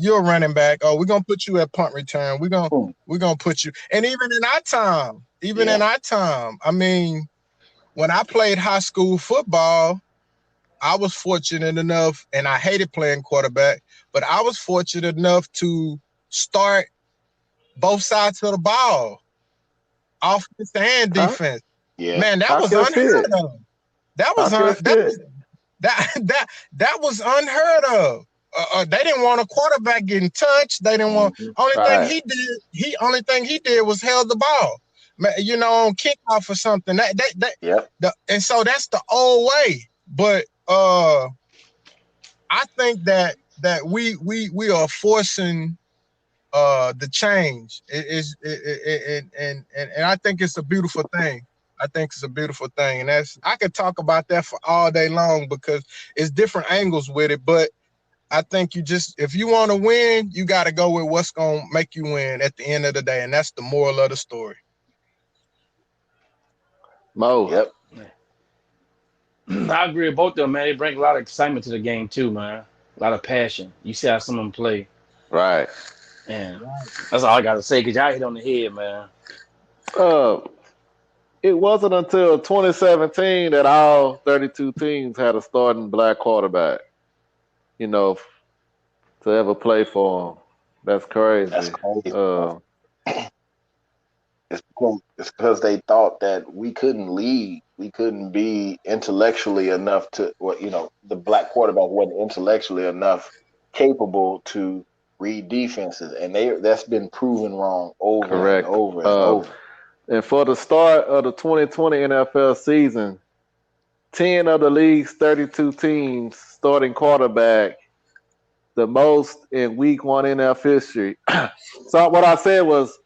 you're a running back. Oh, we're gonna put you at punt return. We're gonna put you. And even in our time, I mean, when I played high school football, I was fortunate enough, and I hated playing quarterback, but I was fortunate enough to start both sides of the ball, offense and defense. Man, that was unheard of. That was unheard of. They didn't want a quarterback getting touched. They didn't want. Only thing he did was held the ball, on kickoff or something. And so that's the old way. But I think that we are forcing the change. And I think it's a beautiful thing. And I could talk about that for all day long because it's different angles with it. But I think if you want to win, you got to go with what's going to make you win at the end of the day. And that's the moral of the story. Mo. I agree with both of them, man. They bring a lot of excitement to the game too, man. A lot of passion. You see how some of them play, Right. and that's all I gotta say. Cause y'all hit on the head, man. Uh, it wasn't until 2017 that all 32 teams had a starting black quarterback. You know, to ever play for them. That's That's crazy. crazy. Uh, It's because they thought that we couldn't lead. We couldn't be intellectually enough to, well, the black quarterback wasn't intellectually enough capable to read defenses, and that's been proven wrong over and correct. over and over. And for the start of the 2020 NFL season, 10 of the league's 32 teams starting quarterback, the most in Week 1 NFL history. So what I said was,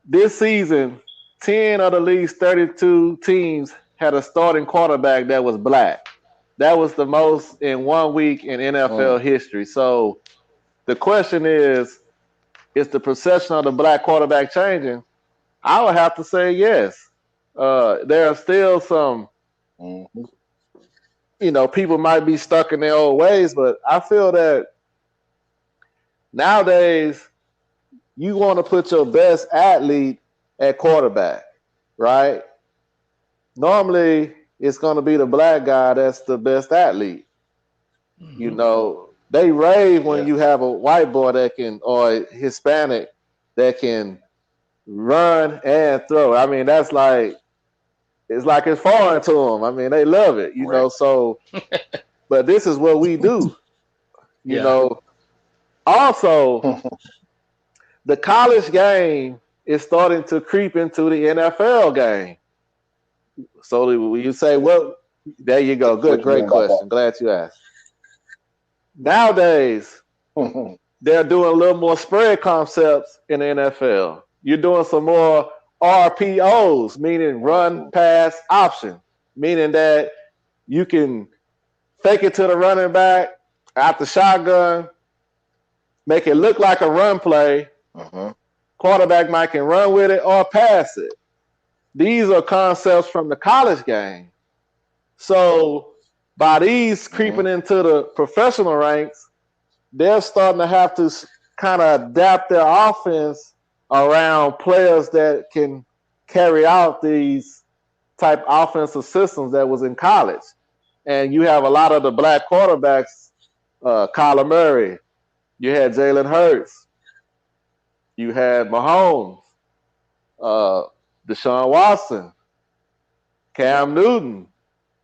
this season, 10 of the league's 32 teams had a starting quarterback that was black. That was the most in 1 week in NFL history. So the question is the perception of the black quarterback changing? I would have to say yes. There are still some, Mhm. people might be stuck in their old ways, but I feel that nowadays you want to put your best athlete at quarterback, right? Normally it's going to be the black guy that's the best athlete. Hmm. They rave when Yeah. you have a white boy that can, or Hispanic that can run and throw. I mean, it's like it's foreign to them. I mean, they love it, Correct. So, but this is what we do, you Yeah. know. Also, the college game is starting to creep into the NFL game. So when you say, well, there you go. Good, What you great mean by question. Glad you asked. Nowadays, that? they're doing a little more spread concepts in the NFL. You're doing some more RPOs, meaning run, pass, option, meaning that you can fake it to the running back out the shotgun, make it look like a run play. Mhm. Quarterback might can run with it or pass it. These are concepts from the college game. So by these creeping Mhm. into the professional ranks, they're starting to have to kind of adapt their offense around players that can carry out these type offensive systems that was in college. And you have a lot of the black quarterbacks, Kyler Murray, you had Jalen Hurts, you had Mahomes, uh, Deshaun Watson, Cam Newton.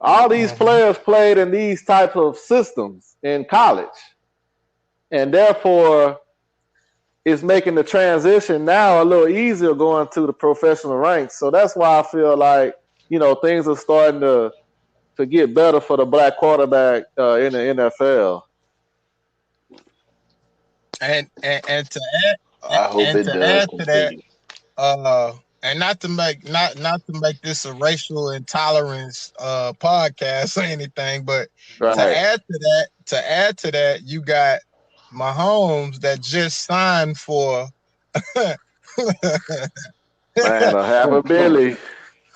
All these Mhm. players played in these types of systems in college. And therefore, it's making the transition now a little easier going to the professional ranks. So that's why I feel like, things are starting to get better for the black quarterback in the NFL. And to I hope and it to does add to that, continue. and not to make this a racial intolerance podcast or anything, but to Right. add to that, you got Mahomes that just signed for Man, a half a billy.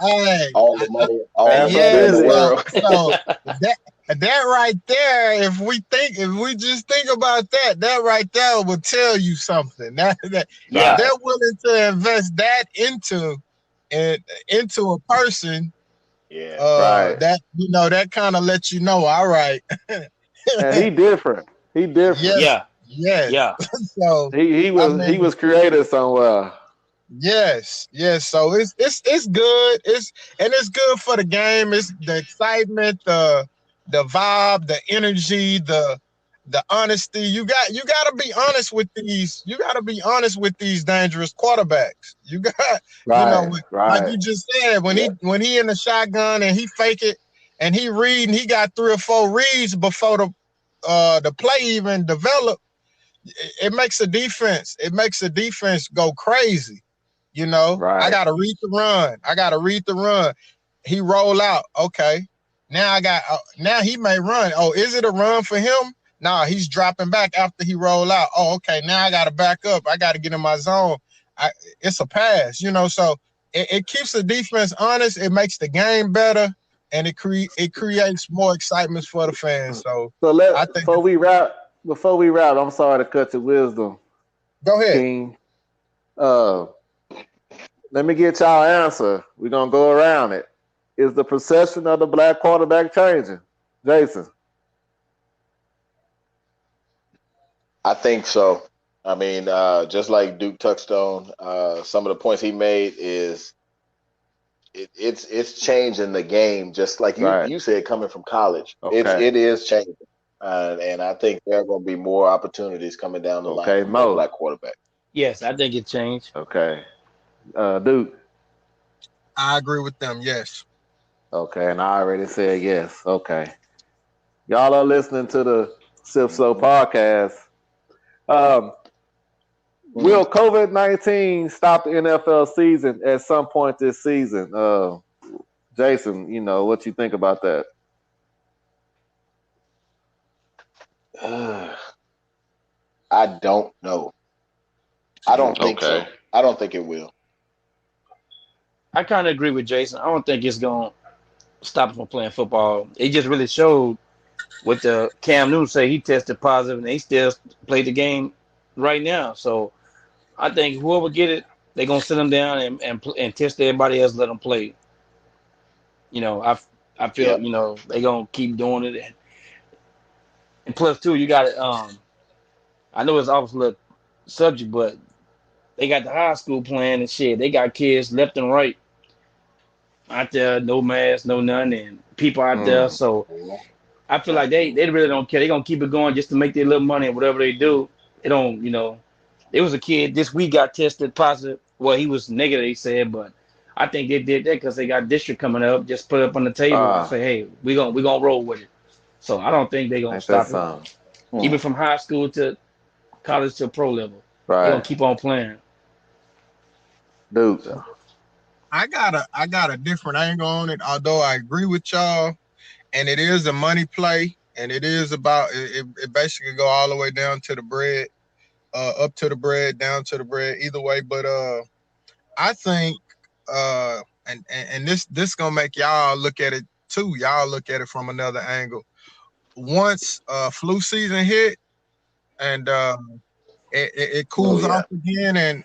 hey, All the money, all the Half a money in yeah, the billy. world. that right there, if we just think about that right there will tell you something. That if Yeah. they're Right. willing to invest that and into a person, Yeah. Right. that kind of lets you know, all right, And he different. He different. yes, Yeah. yes. Yeah. So He I was he mean, was created somewhere. yes. So it's good. It's good for the game. It's the excitement, the vibe, the energy, the honesty. You got to be honest with these. You got to be honest with these dangerous quarterbacks. You got Right. like Right. you just said Yep. when he in the shotgun and he fake it and he read and he got 3 or 4 reads before the play even developed. It makes a defense. It makes a defense go crazy. I Right. gotta read the run. I gotta read the run. He roll out. Okay. Now he may run. Oh, is it a run for him? Nah, he's dropping back after he roll out. Oh, okay. Now I gotta back up. I gotta get in my zone. It's a pass, so it keeps the defense honest. It makes the game better. and it creates more excitement for the fans. So So I think before we wrap, I'm sorry to cut your wisdom, go ahead. King. Uh, Let me get y'all answer. We're gonna go around it. Is the perception of the black quarterback changing? Jason. I think so. I mean, just like Duke touched on, some of the points he made is it's changing the game. Just like Right. you said, coming from college, Okay. it is changing, and I think there are going to be more opportunities coming down the line Okay, for more Mo. black quarterbacks. Yes, I think it changed. Okay. Duke. I agree with them. Yes. Okay, and I already said yes. Okay. Y'all are listening to the Sip Slow Mhm. podcast. Um, will Mhm. COVID-19 stop the NFL season at some point this season? Jason, what you think about that? I don't know. I don't think Okay. so. I don't think it will. I kind of agree with Jason. I don't think it's going to stop him from playing football. It just really showed what the Cam Newton say. He tested positive, and they still played the game right now. So I think whoever get it, they're gonna sit them down and test everybody else, let them play. You know, I feel Yep. they gonna keep doing it, and plus too, you got I know it's off the subject, but they got the high school playing and shit. They got kids left and right out there, no mask, no none, and people out there. Mm, So I feel Yeah. like they really don't care. They gonna keep it going just to make their little money and whatever they do. They don't, There was a kid this week got tested positive. Well, he was negative, they said, but I think they did that because they got district coming up. Just put it up on the table and say, hey, we gonna roll with it. So I don't think they gonna ain't that stop it. something? Even Hmm. from high school to college to pro level, they gonna Right. keep on playing. Duke. So I got a different angle on it. Although I agree with y'all, and it is a money play, and it is about it basically go all the way down to the bread, up to the bread, down to the bread, either way. But I think and this gonna make y'all look at it too. Y'all look at it from another angle. Once flu season hit and it Oh cools yeah. off again and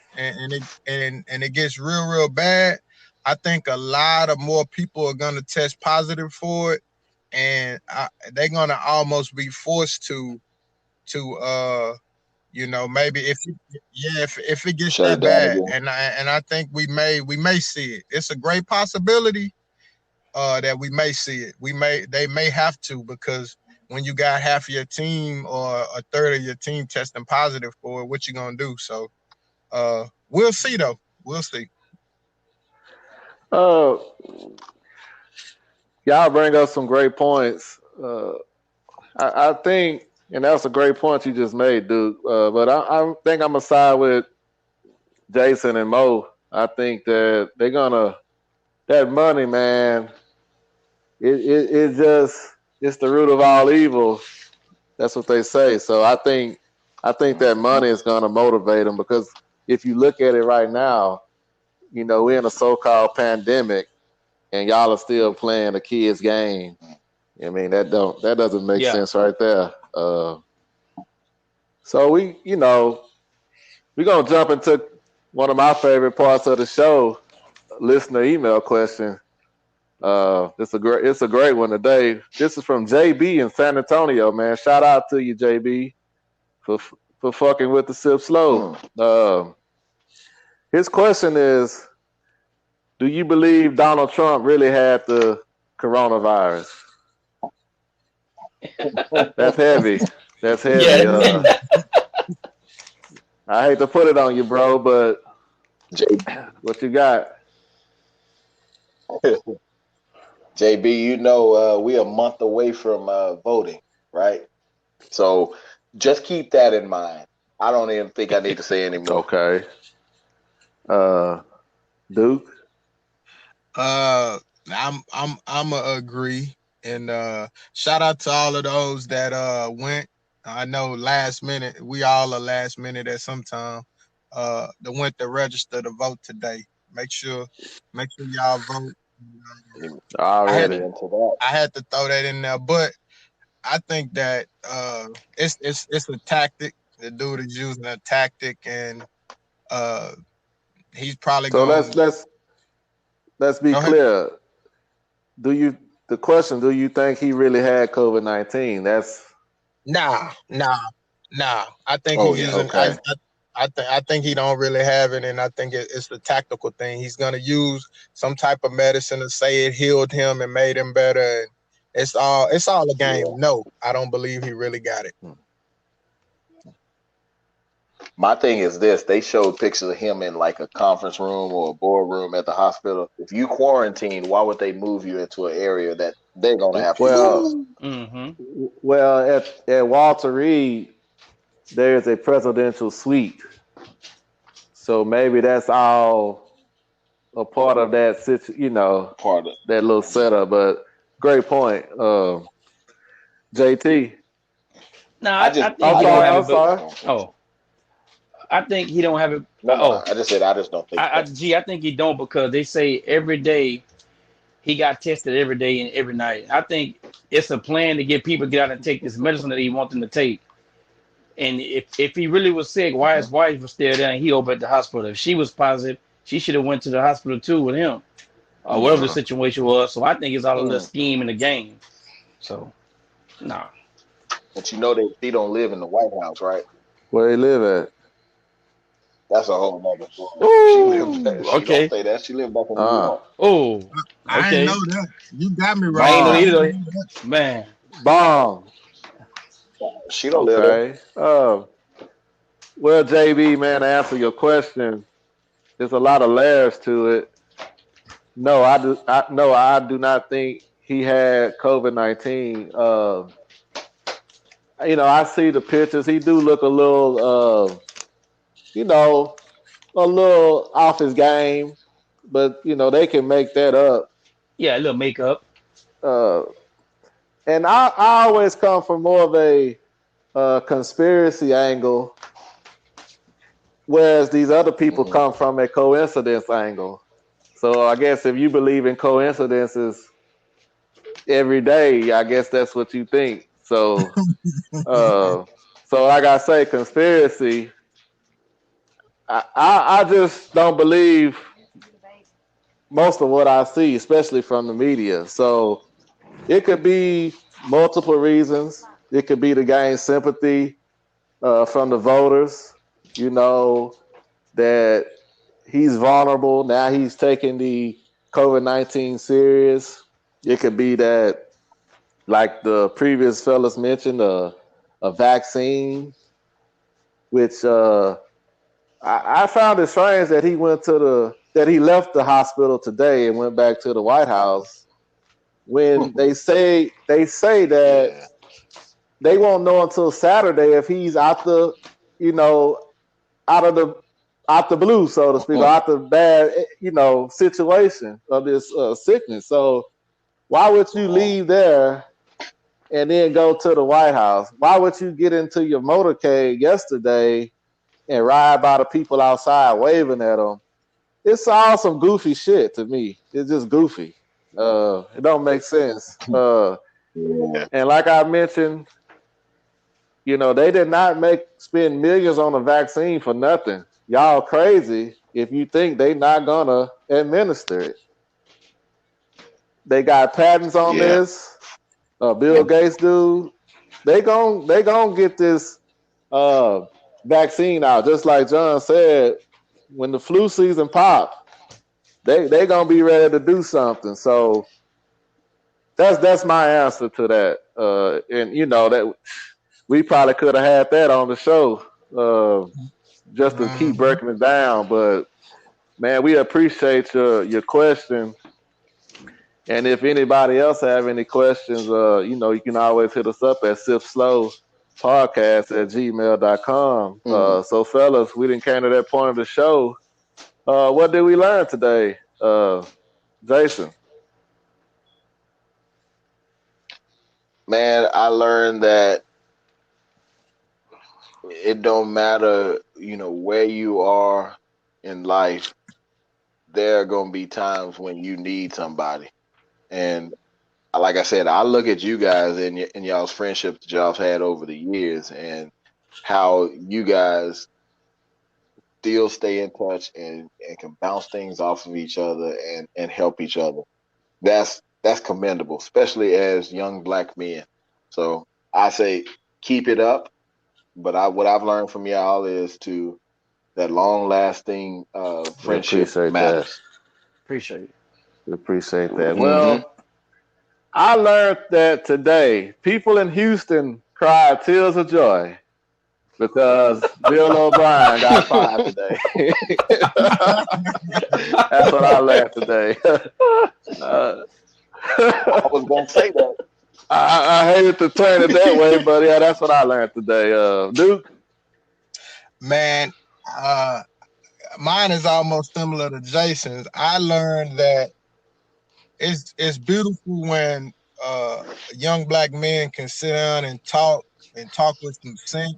it gets real bad, I think a lot of more people are gonna test positive for it, and they're gonna almost be forced to maybe if it gets Shut it that down bad, again. and I think we may see it. It's a great possibility that we may see it. They may have to, because when you got half of your team or a third of your team testing positive for it, what you gonna do? So we'll see though. We'll see. Uh, y'all bring up some great points. I think, and that's a great point you just made, Duke. But I think I'm gonna side with Jason and Mo. I think that they're gonna that money, man. It just it's the root of all evil. That's what they say. So I think that money is gonna motivate them, because if you look at it right now, we're in a so-called pandemic, and y'all are still playing a kid's game. I mean, that doesn't make yeah, sense right there. So we're gonna jump into one of my favorite parts of the show, listener email question. It's a great one today. This is from JB in San Antonio, man. Shout out to you, JB, for for fucking with the sip slow. Hmm. His question is: do you believe Donald Trump really had the coronavirus? That's heavy. That's yeah. heavy. I hate to put it on you, bro, but J- what you got? JB, we a month away from voting, right? So just keep that in mind. I don't even think I need to say anymore. Okay. Uh, Duke. I'm a agree, and shout out to all of those that went. I know last minute, we all are last minute at some time. That went to register to vote today. Make sure y'all vote. I had He already. into that. I had to throw that in there, but I think that it's a tactic. The dude is using a tactic, and uh, he's probably So gonna let's be go ahead. clear. Do you the question? Do you think he really had COVID-19? That's Nah, nah, nah. I think Oh he's yeah. using. okay. I think he don't really have it, and I think it's the tactical thing. He's gonna use some type of medicine to say it healed him and made him better. And it's all a game. Yeah. No, I don't believe he really got it. Hmm. My thing is this: they showed pictures of him in like a conference room or a boardroom at the hospital. If you quarantine, why would they move you into an area that they're gonna have to use? Well, Ooh. Mm-hmm. at Walter Reed, there's a presidential suite, so maybe that's all a part of that Part of. that little setup. But great point, JT. No, I I just, think I'm I he don't don't, sorry. have I'm it, but I just sorry. don't think so. oh, I think he don't have it. No, no. Oh, I just said I just don't think so. I think he don't because they say every day he got tested every day and every night. I think it's a plan to get people to get out and take this medicine that he wants them to take. And if he really was sick, why Hmm. his wife was still there and he over at the hospital? If she was positive, she should have went to the hospital too with him, or whatever the Hmm. situation was. So I think it's all a little Hmm. scheme in the game. So nah. But you know that she don't live in the White House, right? Where he live at? That's a whole nother story. She lived. Ooh, She don't okay. say that. She lived back in New Ah, York. Oh, I ain't know okay. that. You got me I right ain't know there. I bomb, either. ain't know that. Man, bomb. She don't live there. Okay. Well, JB, man, to answer your question, there's a lot of layers to it. No, I do not think he had COVID-19. I see the pictures. He do look a little, you know, a little off his game, but they can make that up. yeah, a little makeup. Uh, and I always come from more of a conspiracy angle, whereas these other people Hmm. come from a coincidence angle. So I guess if you believe in coincidences every day, I guess that's what you think. Uh, so like I say, conspiracy. I just don't believe most of what I see, especially from the media. So it could be multiple reasons. It could be to gain sympathy from the voters. You know that he's vulnerable now. He's taking the COVID-19 serious. It could be that, like the previous fellas mentioned, a vaccine, which I found it strange that he left the hospital today and went back to the White House when they say that Yeah. they won't know until Saturday if he's you know, out of the out the blue, so to speak, or out the bad, situation of this sickness. So why would you leave there and then go to the White House? Why would you get into your motorcade yesterday and ride by the people outside waving at them? It's all some goofy shit to me. It's just goofy. It don't make sense. Yeah. And like I mentioned, they did not make spend millions on a vaccine for nothing. Y'all crazy if you think they not gonna administer it. They got patents on Yeah. this. Bill Gates do. They gon' get this uh, vaccine out. Just like John said, when the flu season pop, they gonna be ready to do something. So that's my answer to that. And that we probably could have had that on the show just to keep Mhm. breaking it down. But man, we appreciate your question. And if anybody else have any questions, you can always hit us up at sipslowpodcast@gmail.com. Hmm. So fellas, we didn't came to that point of the show. What did we learn today? Jason. Man, I learned that it don't matter, where you are in life. there are gonna be times when you need somebody. And like I said, I look at you guys and y'all's friendship that y'all've had over the years, and how you guys still stay in touch and can bounce things off of each other and help each other. That's commendable, especially as young black men. So I say keep it up. But what I've learned from y'all is to that long lasting We friendship appreciate that. matters. Appreciate it. We appreciate that. Hmm. Well, I learned that today people in Houston cried tears of joy because Bill O'Brien got fired today. That's what I learned today. uh, I was gonna say that. I hated to turn it that way, but yeah, that's what I learned today. Duke, Man, uh, mine is almost similar to Jason's. I learned that it's beautiful when young black men can sit down and talk with some sense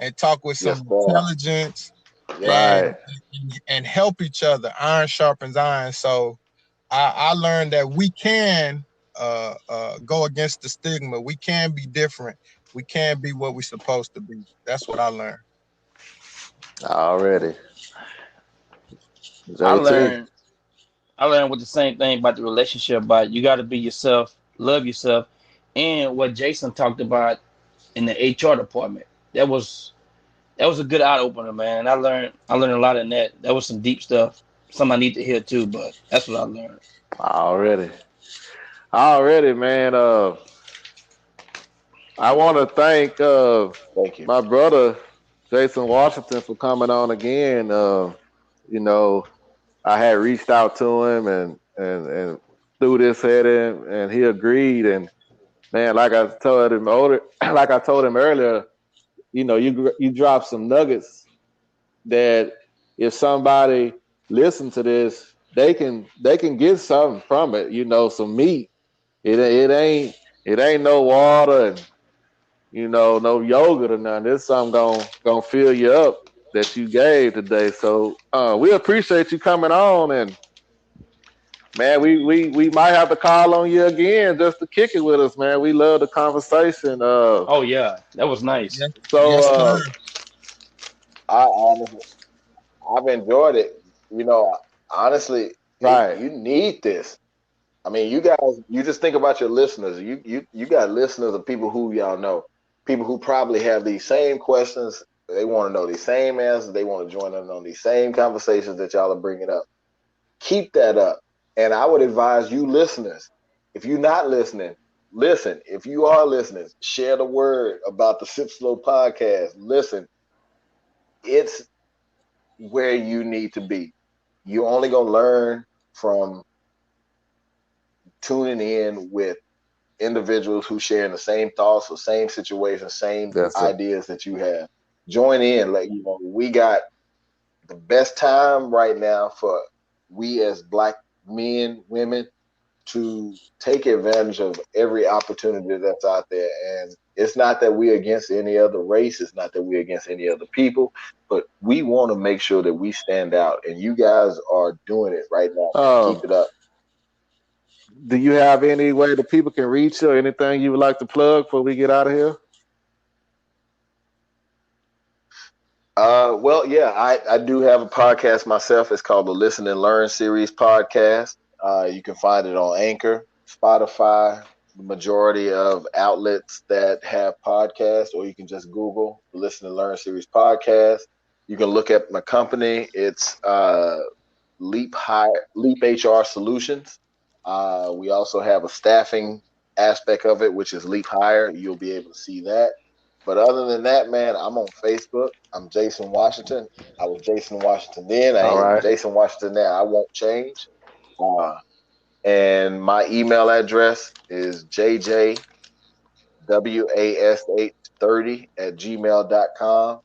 and talk with some Yes, sir. intelligence Yes, and sir. right? and help each other. Iron sharpens iron. So I learned that we can go against the stigma. We can be different. We can be what we're supposed to be. That's what I learned. Already, I JT. learned I learned with the same thing about the relationship, but you got to be yourself, love yourself, and what Jason talked about in the HR department. That was a good eye opener, man. And I learned a lot in that. That was some deep stuff. Some I need to hear too, but that's what I learned. Already, already, man. I want to thank Thank you. my brother Jason Washington for coming on again. You know, I had reached out to him and threw this at him, and he agreed. And man, like I told him earlier, you drop some nuggets that if somebody listen to this, they can get something from it. Some meat. It ain't no water and no yogurt or nothing. This something gonna fill you up that you gave today. So we appreciate you coming on, and man, we might have to call on you again just to kick it with us, man. We love the conversation. Oh yeah, that was nice. Yes, So yes, sir. I honestly, I've enjoyed it. You know, honestly, right. you need this. I mean, you guys, you just think about your listeners. You got listeners of people who y'all know, people who probably have these same questions. They want to know these same answers. They want to join in on these same conversations that y'all are bringing up. Keep that up. And I would advise you listeners, if you're not listening, listen. If you are listening, share the word about the Sip Slow podcast. Listen, it's where you need to be. You're only going to learn from tuning in with individuals who share the same thoughts or same situations, same That's it. ideas that you have. Join in. Like, we got the best time right now for we as black men, women, to take advantage of every opportunity that's out there. And it's not that we're against any other race, it's not that we're against any other people, but we want to make sure that we stand out. And you guys are doing it right now, man. Keep Um, it up. do you have any way that people can reach you or anything you would like to plug before we get out of here? Well, yeah, I do have a podcast myself. It's called the Listen and Learn Series podcast. You can find it on Anchor, Spotify, the majority of outlets that have podcasts, or you can just Google the Listen and Learn Series podcast. You can look at my company. It's Leap HR Solutions. We also have a staffing aspect of it, which is Leap Hire. You'll be able to see that. But other than that, man, I'm on Facebook. I'm Jason Washington. I was Jason Washington then. I All ain't right. Jason Washington now. I won't change. Uh, and my email address is jjwash30@gmail.com.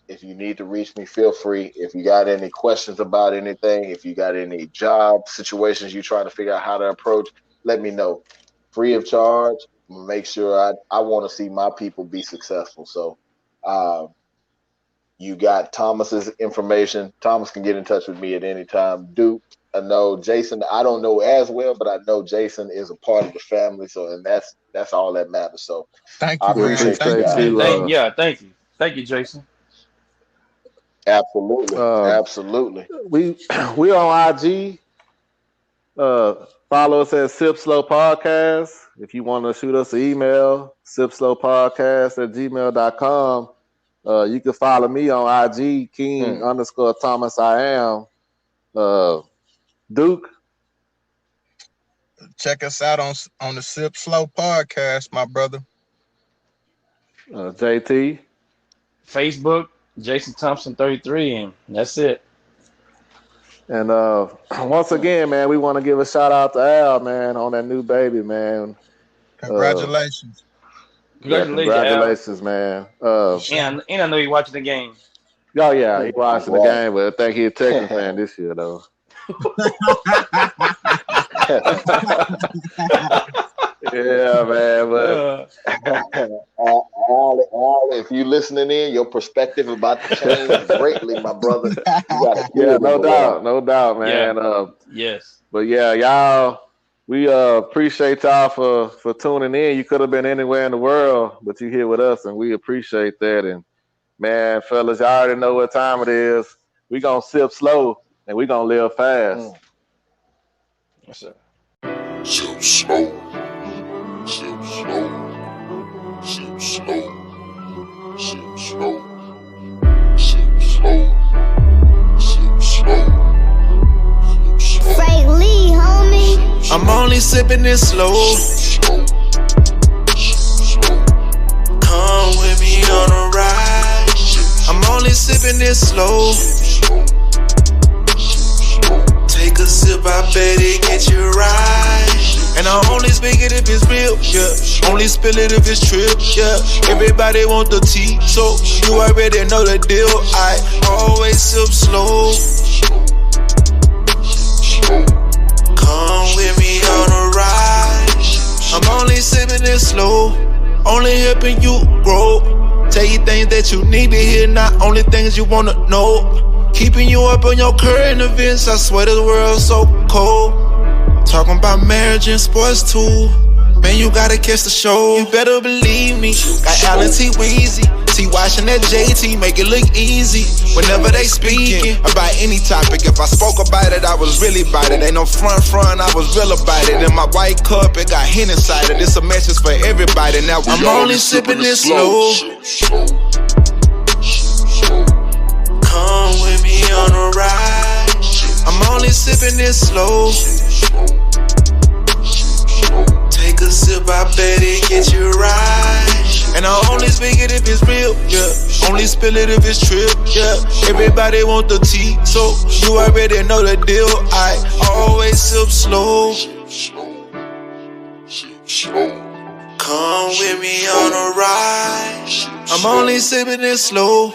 If you need to reach me, feel free. If you got any questions about anything, if you got any job situations you're trying to figure out how to approach, let me know. Free of charge. Make sure I want to see my people be successful. So, um, You got Thomas's information. Thomas can get in touch with me at any time. Duke, I know Jason. I don't know as well, but I know Jason is a part of the family. So, and that's all that matters. So, Thank I you, We man. appreciate you Thank appreciate you. guys. you. Thank you, Jason. Absolutely, Uh, absolutely. we on IG. Follow us at Sip Slow Podcast. If you want to shoot us an email, sipslowpodcast@gmail.com. You can follow me on IG, Hmm. King_Thomas I am. Duke, Check us out on the Sip Slow podcast, my brother. JT, Facebook, Jason Thompson 33, and that's it. and once again, man, we want to give a shout out to Al, man, on that new baby, man. Uh, Congratulations. yeah, Congratulations, Al. congratulations, man. For sure. And I know you're watching the game. Oh yeah, he watching the Right. game, but I think he a Texans fan this year though. Yeah, man, but Uh, If you listening in, your perspective about to change greatly, my brother. You got a yeah, kid in the world. no doubt, yeah. man. Yes. But yeah, y'all, we appreciate y'all for tuning in. You could have been anywhere in the world, but you here with us, and we appreciate that. And man, fellas, y'all already know what time it is. We gonna sip slow and we gonna live fast. Yes, sir. Sip slow, sip slow, sip slow, sip slow, sip slow, sip slow, sip slow. Frank Lee, homie. I'm only sipping this slow. Come with me on a ride. I'm only sipping this slow. Take a sip, I bet it get you right. And I only speak it if it's real, yeah. Only spill it if it's true, yeah. Everybody want the tea, so you already know the deal. I always sip slow. Come with me on a ride. I'm only sipping it slow. Only helping you grow. Tell you things that you need to hear, not only things you wanna know. Keeping you up on your current events, I swear this world's so cold. Talking about marriage and sports too. Man, you gotta catch the show. You better believe me. Got Alan T. Weezy. T watching that JT make it look easy. Whenever they speaking about any topic, if I spoke about it, I was really about it. Ain't no front, I was real about it. In my white cup, it got hen inside it. It's a message for everybody. Now I'm only sipping this slow. Come with me on a ride. I'm only sipping this slow. Take a sip, I bet it get you right. And I only speak it if it's real, yeah. Only spill it if it's true, yeah. Everybody want the tea, so you already know the deal. I always sip slow. Come with me on a ride. I'm only sipping it slow.